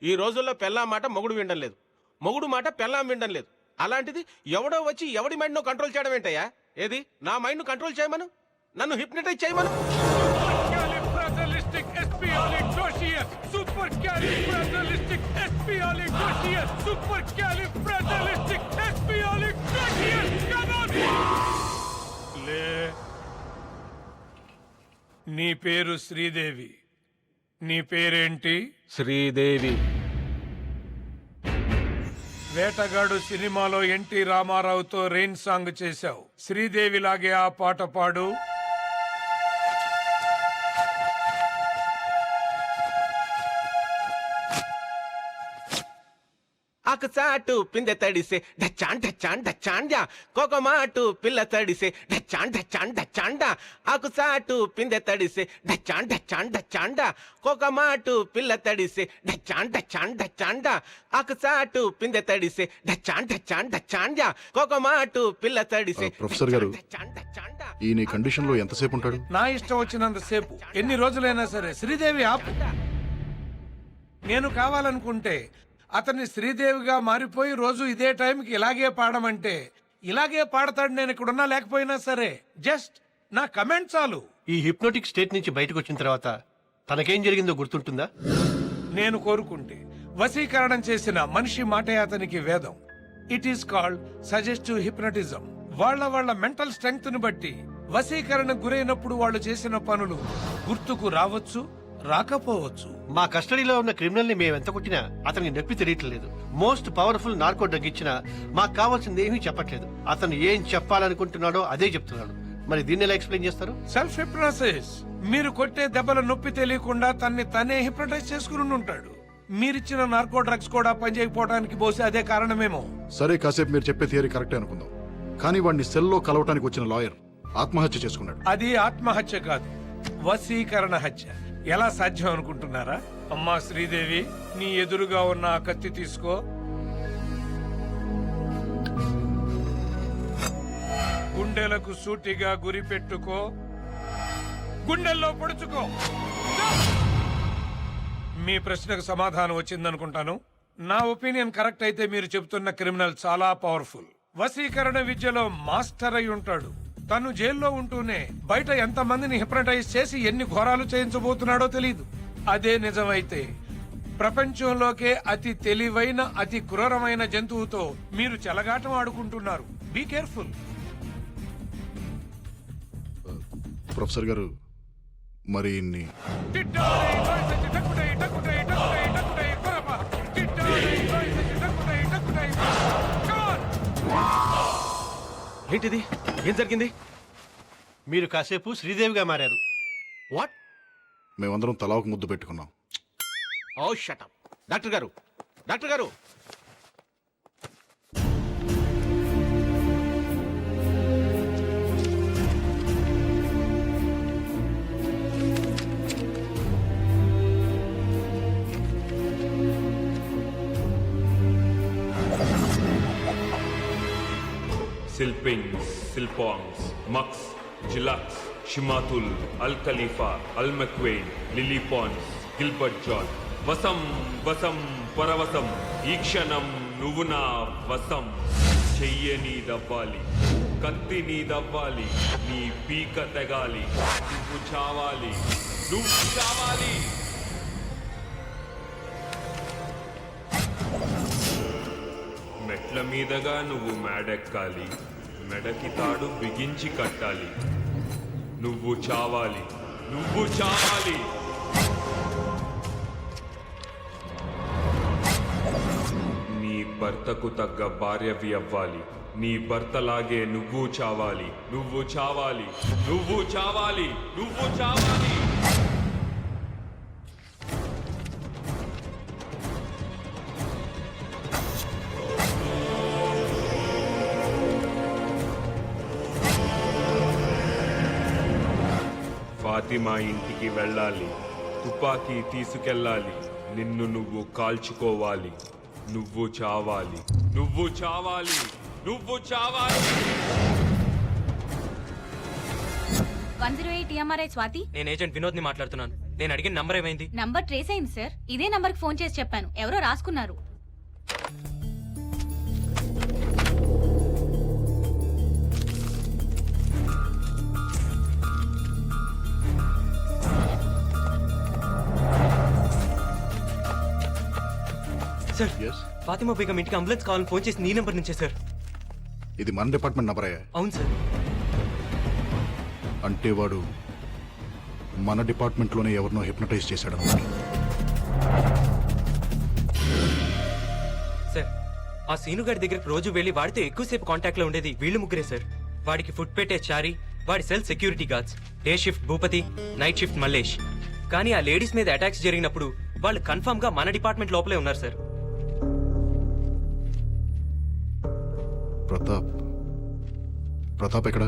ఈ రోజుల్లో పెళ్ళాం మాట మొగుడు వినడం లేదు, మొగుడు మాట పెళ్ళాం వినడం లేదు. అలాంటిది ఎవడో వచ్చి ఎవడి మైండ్ ను కంట్రోల్ చేయడం ఏంటయ్యా? ఏది నా మైండ్ ను కంట్రోల్ చేయమను, నన్ను హిప్నటైజ్ చేయమను. నీ పేరు శ్రీదేవి. నీ పేరేంటి? శ్రీదేవి. వేటగాడు సినిమాలో ఎన్టీ రామారావుతో రెయిన్ సాంగ్ చేశావు. శ్రీదేవి లాగే ఆ పాట పాడు. ఆకు చాటు పిందె తడిసే డచ్చాన్ డచ్చాన్ డచ్చాండా, కోకమాటు పిల్ల తడిసే డచ్చాన్ డచ్చాన్ డచ్చాండా. ఆకు చాటు పిందె తడిసే డచ్చాన్ డచ్చాన్ డచ్చాండా, కోకమాటు పిల్ల తడిసే డచ్చాన్ డచ్చాన్ డచ్చాండా. ఆకు చాటు పిందె తడిసే డచ్చాన్ డచ్చాన్ డచ్చాండా, కోకమాటు పిల్ల తడిసే. ప్రొఫెసర్ గారు, ఈ నీ కండిషన్ లో ఎంతసేపు ఉంటాడు? నా ఇష్టం వచ్చినంతసేపు, ఎన్ని రోజులైనా సరే. శ్రీదేవి ఆపు. నేను కావాలనుకుంటే అతన్ని శ్రీదేవిగా మారిపోయి రోజు ఇదే టైంకి ఇలాగే పాడమంటే ఇలాగే పాడతాడు. నేను ఇక్కడున్నా లేకపోయినా సరే. జస్ట్ నా కమెంట్ చాలు. ఈ హిప్నోటిక్ స్టేట్ నుంచి బయటకు వచ్చిన తర్వాత తనకేం జరిగిందో గుర్తుంటుందా? నేను కోరుకుంటే వశీకరణం చేసిన మనిషి మాటే అతనికి వేదం. It is called suggestive hypnotism. వాళ్ళ మెంటల్ స్ట్రెంగ్త్ ను బట్టి వశీకరణకు గురైనప్పుడు వాళ్ళు చేసిన పనులు గుర్తుకు రావచ్చు, రాకపోవచ్చు. మా కస్టడీలో ఉన్న క్రిమినల్ ని మేము ఎంత కొట్టినా అతనికి నొప్పి తెలియట్లేదు. మోస్ట్ పవర్ఫుల్ నార్కో డ్రగ్ ఇచ్చినా మాకు కావాల్సింది ఏమీ చెప్పట్లేదు. అతను ఏం చెప్పాలనుకుంటున్నాడో అదే చెప్తున్నాడు. మరి దీన్ని ఎలా ఎక్స్ప్లెయిన్ చేస్తారు? Self hypnosis. మీరు కొట్టే దెబ్బల నొప్పి తెలియకుండా తనే హిప్నటైజ్ చేసుకుని ఉంటాడు. మీరిచ్చిన నార్కో డ్రగ్స్ కూడా పనిచేయకపోవడానికి బహుశా అదే కారణమేమో. సరే, కాసేపు మీరు చెప్పే థియరీ కరెక్టే అనుకుందాం. కానీ వాడిని సెల్లో కలవటానికి వచ్చిన లాయర్ ఆత్మహత్య చేసుకున్నాడు. అది ఆత్మహత్య కాదు, వశీకరణ హత్య. ఎలా సాధ్యం అనుకుంటున్నారా? అమ్మా శ్రీదేవి, నీ ఎదురుగా ఉన్న ఆ కత్తి తీసుకో. గుండెలకు సూటిగా గురి పెట్టుకో, గుండెల్లో పొడుచుకో. మీ ప్రశ్నకు సమాధానం వచ్చిందనుకుంటాను. నా ఒపీనియన్ కరెక్ట్ అయితే మీరు చెబుతున్న క్రిమినల్ చాలా పవర్ఫుల్. వశీకరణ విద్యలో మాస్టర్ అయి ఉంటాడు. తను జైల్లో ఉంటూనే బయట ఎంతమందిని హిప్నటైజ్ చేసి ఎన్ని ఘోరాలు చేయించబోతున్నాడో తెలీదు. అదే నిజమైతే ప్రపంచంలోకే అతి తెలివైన, అతి క్రూరమైన జంతువుతో మీరు చెలగాటం ఆడుకుంటున్నారు. Be careful. ప్రొఫెసర్ గారు, మరి ఇన్ని ఏంటిది? ఏం జరిగింది? మీరు కాసేపు శ్రీదేవిగా మారారు. వాట్? మేమందరం తలా ఒక ముద్దు పెట్టుకున్నాం. ఓ షట్ అప్. డాక్టర్ గారు, డాక్టర్ గారు, సిల్పింగ్స్, సిల్పాంగ్స్, మక్స్, జిలాక్స్, షిమాతుల్, అల్ ఖలీఫా, అల్ మక్వెయిన్, లిలీ పాన్స్, గిల్బర్ట్ జాన్. వసం వసం పరవశం, ఈ క్షణం నువ్వు నా వసం. చెయ్య నీదవ్వాలి, కత్తి నీదవ్వాలి, నీ పీక తెగాలి. నువ్వు చావాలి, నువ్వు చావాలి. మెట్ల మీదగా నువ్వు మేడెక్కాలి, మెడకి తాడు బిగించి కట్టాలి. నువ్వు చావాలి, నువ్వు చావాలి. నీ భర్తకు తగ్గ భార్యవి అవ్వాలి. నీ భర్తలాగే నువ్వు చావాలి, నువ్వు చావాలి, నువ్వు చావాలి, నువ్వు చావాలి. ఫాతిమా ఇంటికి వెళ్ళాలి, తుపాకీ తీసుకెళ్ళాలి, నిన్ను నువ్వు కాల్చుకోవాలి. నువ్వు చావాలి, నువ్వు చావాలి, నువ్వు చావాలి. 108 TMRI స్వాతి. నేను ఏజెంట్ వినోద్ ని మాట్లాడుతున్నాను. నేను అడిగిన నంబర్ ఏమైంది? నంబర్ ట్రేస్ అయింది సార్. ఇదే నంబర్ కి ఫోన్ చేసి చెప్పాను, ఎవరో రాసుకున్నారు. సార్, ఫాతిమా బేగం ఇంటికి అంబులెన్స్ కావాలని ఫోన్ చేసి నీ నెంబర్ నుంచే సార్. ఇది మన డిపార్ట్మెంట్ నంబర్ అయ్యా? అవును సార్. అంటే వాడు మన డిపార్ట్మెంట్ లోనే ఎవరినో హిప్నటైజ్ చేశాడు అన్నమాట. సార్, ఆ సీనుగాడి దగ్గరికి రోజు వెళ్ళి వాడితో ఎక్కువసేపు కాంటాక్ట్ లో ఉండేది వీళ్ళు ముగ్గురే సార్. వాడికి ఫుడ్ పెట్టే చారి, వాడి cell security guards, day shift Bhupathi, night shift Mallesh. కానీ ఆ లేడీస్ మీద అటాక్స్ జరిగినప్పుడు వాళ్ళు కన్ఫర్మ్ గా మన డిపార్ట్మెంట్ లోపలే ఉన్నారు సార్. ప్రతాప్ ఎక్కడ?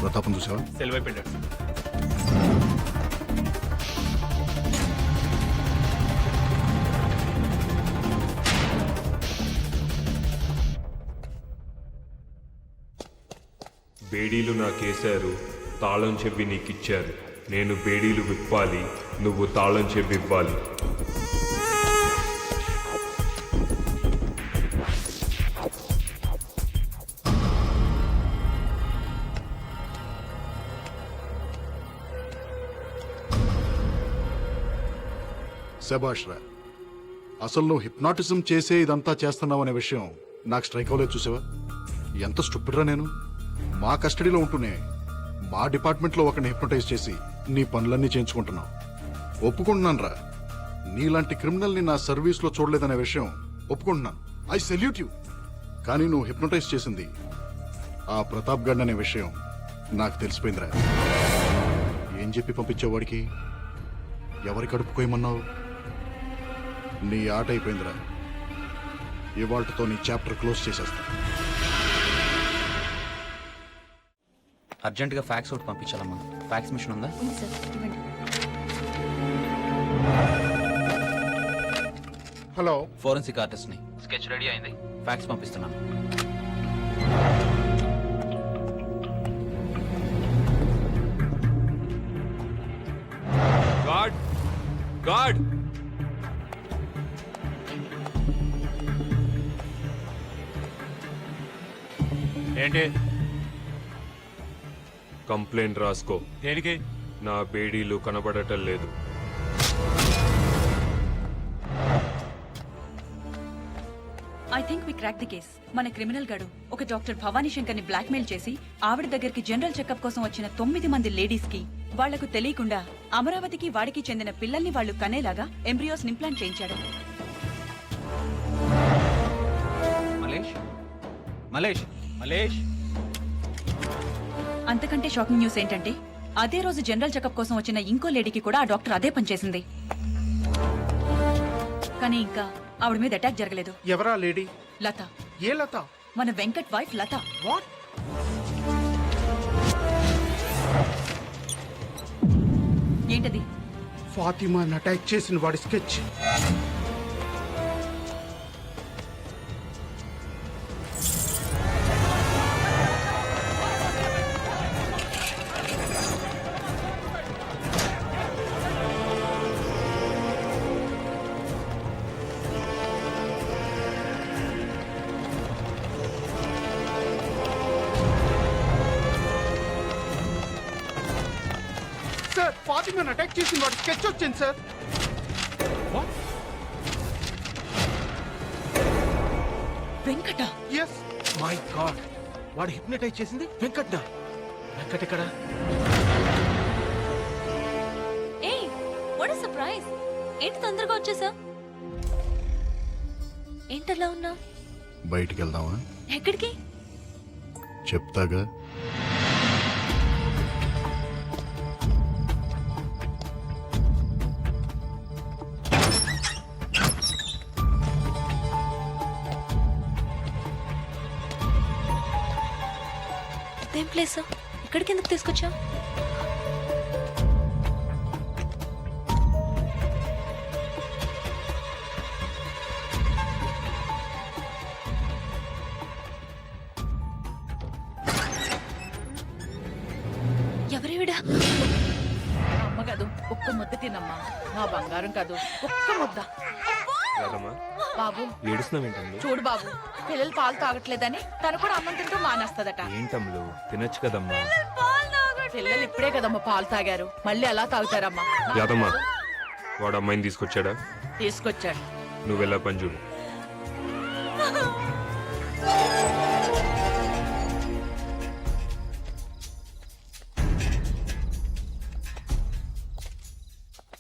ప్రతాపం చూసావా? సెల్ వైపు వెళ్ళాడు. బేడీలు నాకేశారు, తాళం చెవి నీకిచ్చారు. నేను బేడీలు విప్పాలి, నువ్వు తాళం చెవి ఇవ్వాలి. శభాష్ రా. అసలు నువ్వు హిప్నాటిజం చేసే ఇదంతా చేస్తున్నావు అనే విషయం నాకు స్ట్రైక్ అవ్వలేదు. చూసావా ఎంత స్టూపిడ్ రా నేను. మా కస్టడీలో ఉంటూనే మా డిపార్ట్మెంట్లో ఒకరిని హిప్నటైజ్ చేసి నీ పనులన్నీ చేయించుకుంటున్నావు. ఒప్పుకుంటున్నాను రా, నీలాంటి క్రిమినల్ని నా సర్వీస్లో చూడలేదనే విషయం ఒప్పుకుంటున్నాను. I salute you. కానీ నువ్వు హిప్నటైజ్ చేసింది ఆ ప్రతాప్ గడ్ అనే విషయం నాకు తెలిసిపోయిందిరా. ఏం చెప్పి పంపించావు వాడికి? ఎవరి కడుపుకోయమన్నావు? నీ ఆట అయిపోయిందిరా. ఇవాళ్లతో నీ చాప్టర్ క్లోజ్ చేసేస్తా. అర్జెంటుగా ఫ్యాక్స్ ఒకటి పంపించాలమ్మా. ఫ్యాక్స్ మిషన్ ఉందా? హలో, ఫోరెన్సిక్ ఆర్టిస్ట్ ని. స్కెచ్ రెడీ అయింది, ఫ్యాక్స్ పంపిస్తున్నాను. గాడ్ గాడ్ ఏంటి? కంప్లైంట్ రాసుకో. దేనికి? నా బేడీలు కనబడటం లేదు. I think we crack the case. మన క్రిమినల్ గడు ఒక డాక్టర్ భవానీ శంకర్ ని బ్లాక్మెయిల్ చేసి ఆవిడ దగ్గరికి జనరల్ చెకప్ కోసం వచ్చిన 9 మంది లేడీస్ కి వాళ్లకు తెలియకుండా అమరావతికి వాడికి చెందిన పిల్లల్ని వాళ్లు కనేలాగా ఎంబ్రియోస్ ఇంప్లాంట్ చేయించాడు. మలేష్ మలేష్ మలేష్ అంతకంటే షాకింగ్ న్యూస్ ఏంటంటే అదే రోజు జనరల్ చెకప్ కోసం వచ్చిన ఇంకో లేడీకి కూడా ఆ డాక్టర్ అదే పని చేసింది. కానీ ఇంకా ఆవిడ మీద అటాక్ జరగలేదు. ఎవరా లేడీ? లత. ఏ లత? మన వెంకట్ వైఫ్ లత. వాట్? ఏంటది? ఫాతిమాని అటాక్ చేసిన వాడి స్కెచ్. సార్, ఫాతిమాని అటాక్ చేసిన వాడి స్కెచ్ వచ్చింది sir. Venkata? Yes. My god, వాడు హిప్నటైజ్ చేసింది వెంకట్నా? వెంకట్ ఎక్కడ? ఏయ్, వాట్ ఎ సర్ప్రైజ్. ఏంటి తొందరగా వచ్చేసా? ఏంటలా ఉన్నా? బయటికి వెళ్దామా? ఎక్కడికి? చెప్తాగా. ఇదేం ప్లేస్? ఇక్కడికి ఎందుకు తీసుకొచ్చా? ఎవరేవిడా? అమ్మ కాదు, ఒక్క ముద్ద తినమ్మా. నా బంగారం కాదు, ఒక్క ముద్ద. బాబు ఏడుస్తున్నావేంటమ్లు? చూడు బాబు, పిల్లలు పాలు తాగట్లేదని తను కూడా అన్నం తింటూ మానేస్తదట. ఏంటమ్లు, తినొచ్చు కదమ్మా. పిల్లలు ఇప్పుడే కదమ్మా పాలు తాగారు, మళ్ళీ ఎలా తాగుతారమ్మా? యాదమ్మా, వాడు అమ్మాయిని తీసుకొచ్చాడా? తీసుకొచ్చాడు. నువ్వెలా పని చూడు.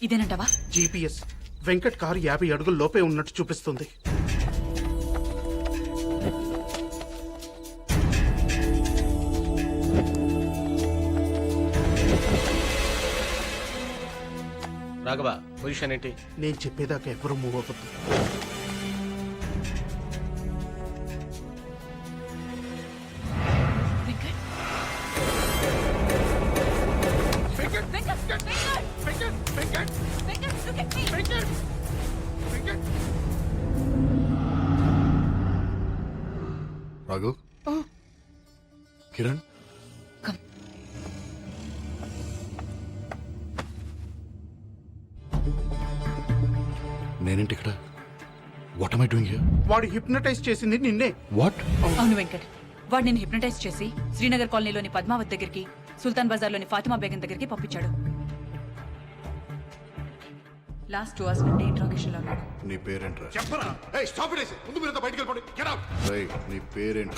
ఇదేనంటవా? జీపీఎస్ వెంకట్ కారు 50 అడుగుల లోపే ఉన్నట్టు చూపిస్తుంది. రాఘవ, పొజిషన్ ఏంటి? నేను చెప్పేదాకా ఎవరు మూవ్ అవ్వద్దు. రాఘు, కిరణ్, నేనేంటి ఇక్కడ? What am I doing here? వాడు హిప్నటైజ్ చేసింది నిన్నే. వాట్? అవును వెంకట్, వాడు నేను హిప్నటైజ్ చేసి శ్రీనగర్ కాలనీలోని పద్మావత్ దగ్గరికి, సుల్తాన్ బజార్లోని ఫాతిమా బేగం దగ్గరికి పంపించాడు. లాస్ట్ 2 hours నుండి ఇంట్రాగేషన్ లో ఉన్నాడు. నీ పేరేంట్రా? చెప్పరా? ఏయ్ స్టాప్ ఇట్. ముందు మీరు బయటికి వెళ్ళిపోండి. Get out. రేయ్, నీ పేరేంటి?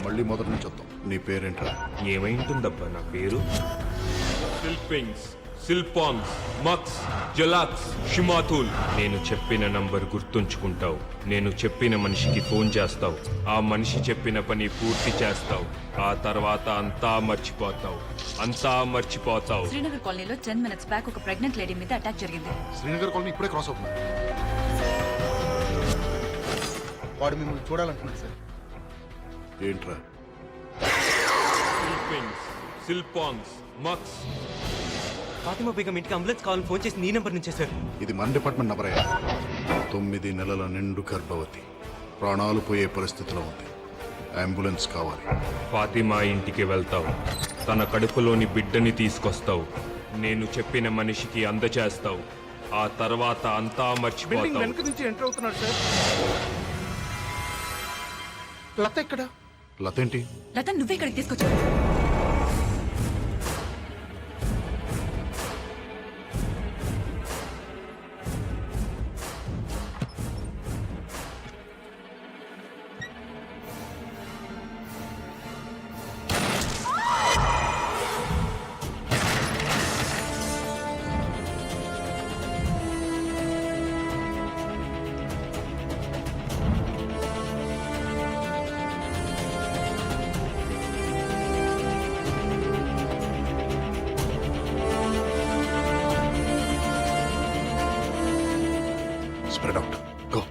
మళ్ళీ మొదటి నుంచి వద్దాం. నీ పేరేంట్రా? ఏమైంటుందబ్బా నా పేరు? సిల్పింగ్స్, సిల్పాన్స్, మక్స్, జలాక్స్, షిమాతుల్. నేను చెప్పిన నంబర్ గుర్తుంచుకుంటావు. నేను చెప్పిన మనిషికి ఫోన్ చేస్తావు. ఆ మనిషి చెప్పిన పని పూర్తి చేస్తావు. ఆ తర్వాత అంతా మర్చిపోతావు. శ్రీనగర్ కాలనీలో 10 minutes బ్యాక్ ఒక ప్రెగ్నెంట్ లేడీ మీద అటాక్ జరిగింది. శ్రీనగర్ కాలనీ ఇప్పుడే క్రాస్ అవుతుంది. వాడు మిమ్మల్ని చూడాలంటున్నాడు సార్. ఏంట్రా? సిల్పింగ్స్, సిల్పాన్స్, మక్స్. ఫాతిమా బేగం ఇంటికి అంబులెన్స్ కావాలని ఫోన్ చేసి నీ నెంబర్ నుంచే సార్. ఇది మన డిపార్ట్మెంట్ నంబర్ అయ్యా. 9 నెలల నిండు గర్భవతి, ప్రాణాలు పోయే పరిస్థితిలో ఉంది. అంబులెన్స్ కావాలి. ఫాతిమా ఇంటికి వెళ్తావు. తన కడుపులోని బిడ్డని తీసుకొస్తావు. నేను చెప్పిన మనిషికి అందచేస్తావు. ఆ తర్వాత అంతా మర్చిపోతావు. వెనక నుంచి ఎంటర్ అవుతున్నాడు సార్. లత ఎక్కడ? లతేంటి? లత నువ్వే ఇక్కడికి తీసుకొచ్చావు. Spread out. Go.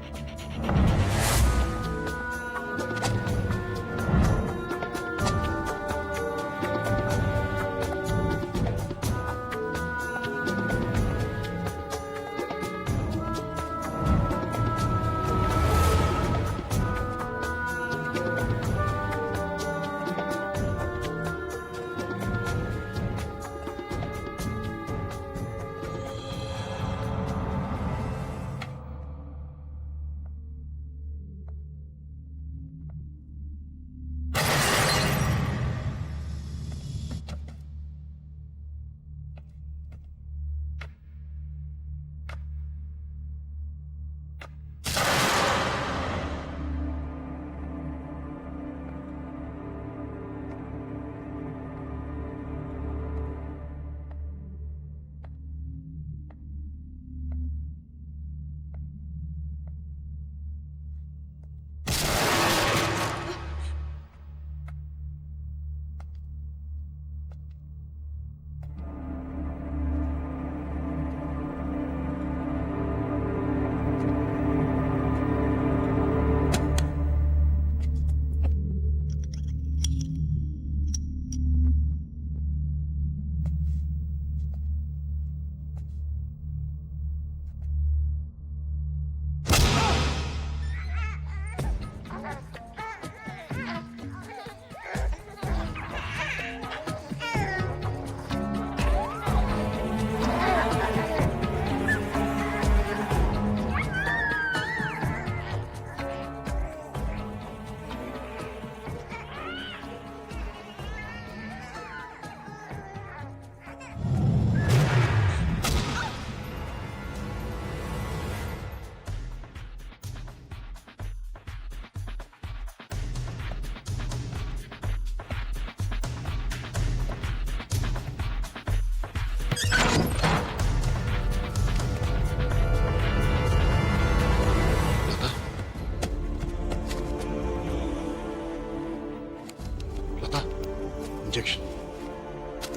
Injection.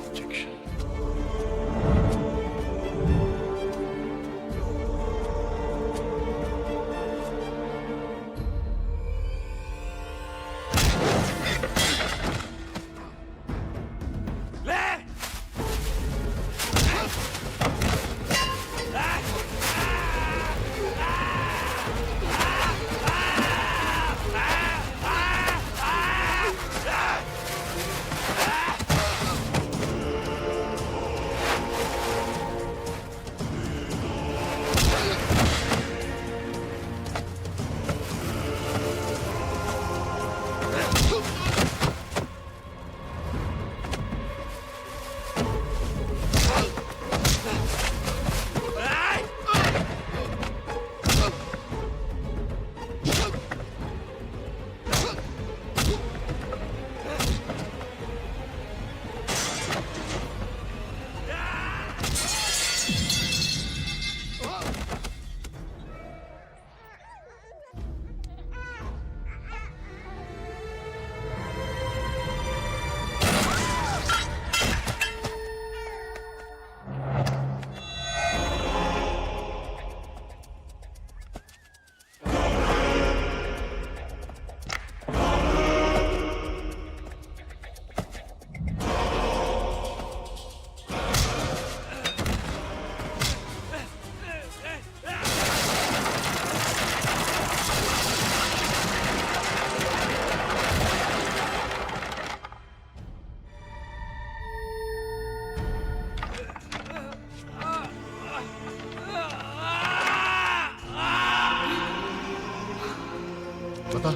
Injection. లత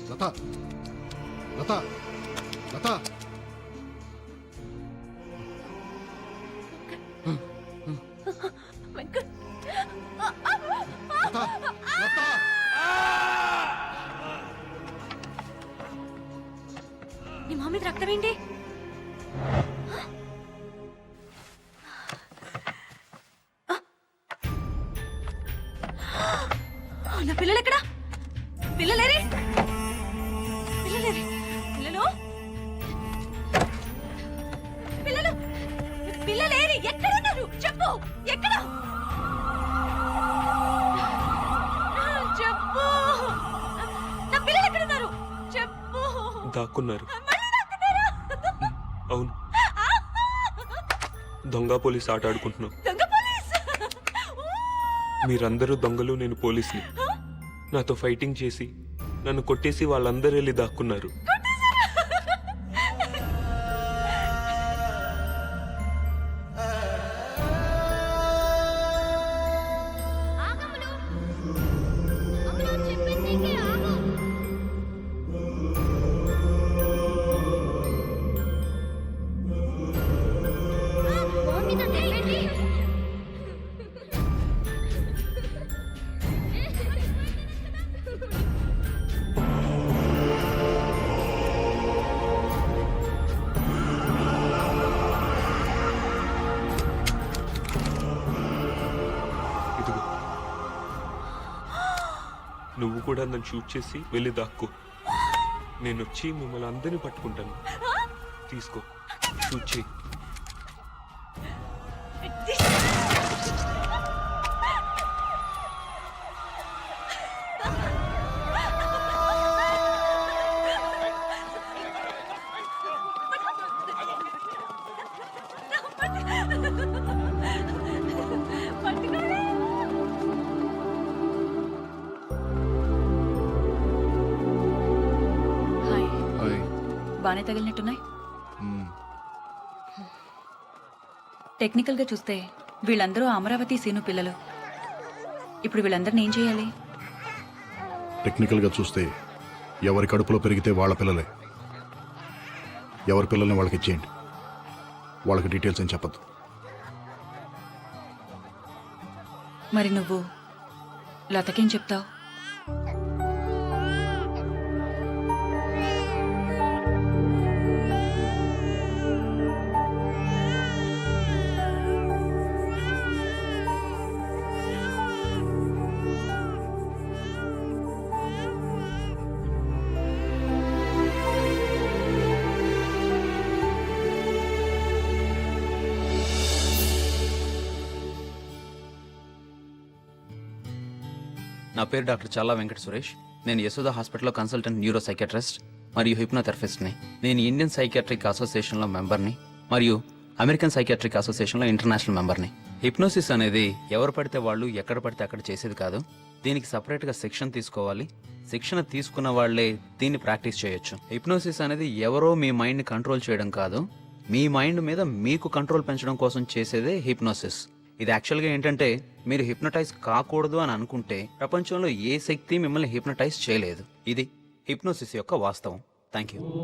లత లత లత నీ మా మీద రక్తం ఏంటి? నా పిల్లలు ఎక్కడా? పిల్లలేరి పిల్లలేరి పిల్లలు పిల్లలు పిల్లలేరి ఎక్కడున్నారు? చెప్పు, ఎక్కడ? చెప్పు, నా పిల్లలు ఎక్కడున్నారు? చెప్పు. దాక్కున్నారు. అవును, దొంగ పోలీస్ ఆట ఆడుకుంటున్నాం. మీరందరూ దొంగలు, నేను పోలీసుని. నాతో ఫైటింగ్ చేసి నన్ను కొట్టేసి వాళ్ళందరూ వెళ్ళి దాక్కున్నారు. ఇదిగో, నువ్వు కూడా నన్ను షూట్ చేసి వెళ్ళి దాక్కో. నేను వచ్చి మిమ్మల్ని అందరినీ పట్టుకుంటాను. తీసుకో, షూట్ చేయి. Hi, hi. బానే తగిలినట్టున్నాయి. టెక్నికల్ గా చూస్తే వీళ్ళందరూ అమరావతి సీను పిల్లలు. ఇప్పుడు వీళ్ళందరిని ఏం చేయాలి? టెక్నికల్గా చూస్తే ఎవరి కడుపులో పెరిగితే వాళ్ళ పిల్లలే. ఎవరి పిల్లల్ని వాళ్ళకి ఇచ్చేయండి. వాళ్ళకి డీటెయిల్స్ ఏం చెప్పద్దు. మరి నువ్వు లతకేం చెప్తావు? నా పేరు డాక్టర్ చల్లా వెంకట సురేష్. నేను యశోద హాస్పిటల్లో కన్సల్టెంట్ న్యూరో సైకియాట్రిస్ట్ మరియు హిప్నోథెరపిస్ట్ని. నేను ఇండియన్ సైకియాట్రిక్ అసోసియేషన్లో మెంబర్ని మరియు అమెరికన్ సైకియాట్రిక్ అసోసియేషన్లో ఇంటర్నేషనల్ మెంబర్ని. హిప్నోసిస్ అనేది ఎవరు పడితే వాళ్ళు ఎక్కడ పడితే అక్కడ చేసేది కాదు. దీనికి సపరేట్గా శిక్షణ తీసుకోవాలి. శిక్షణ తీసుకున్న వాళ్లే దీన్ని ప్రాక్టీస్ చేయొచ్చు. హిప్నోసిస్ అనేది ఎవరో మీ మైండ్ని కంట్రోల్ చేయడం కాదు, మీ మైండ్ మీద మీకు కంట్రోల్ పెంచడం కోసం చేసేదే హిప్నోసిస్. ఇది యాక్చువల్గా ఏంటంటే, మీరు హిప్నటైజ్ కాకూడదు అని అనుకుంటే ప్రపంచంలో ఏ శక్తి మిమ్మల్ని హిప్నటైజ్ చేయలేదు. ఇది హిప్నోసిస్ యొక్క వాస్తవం. Thank you.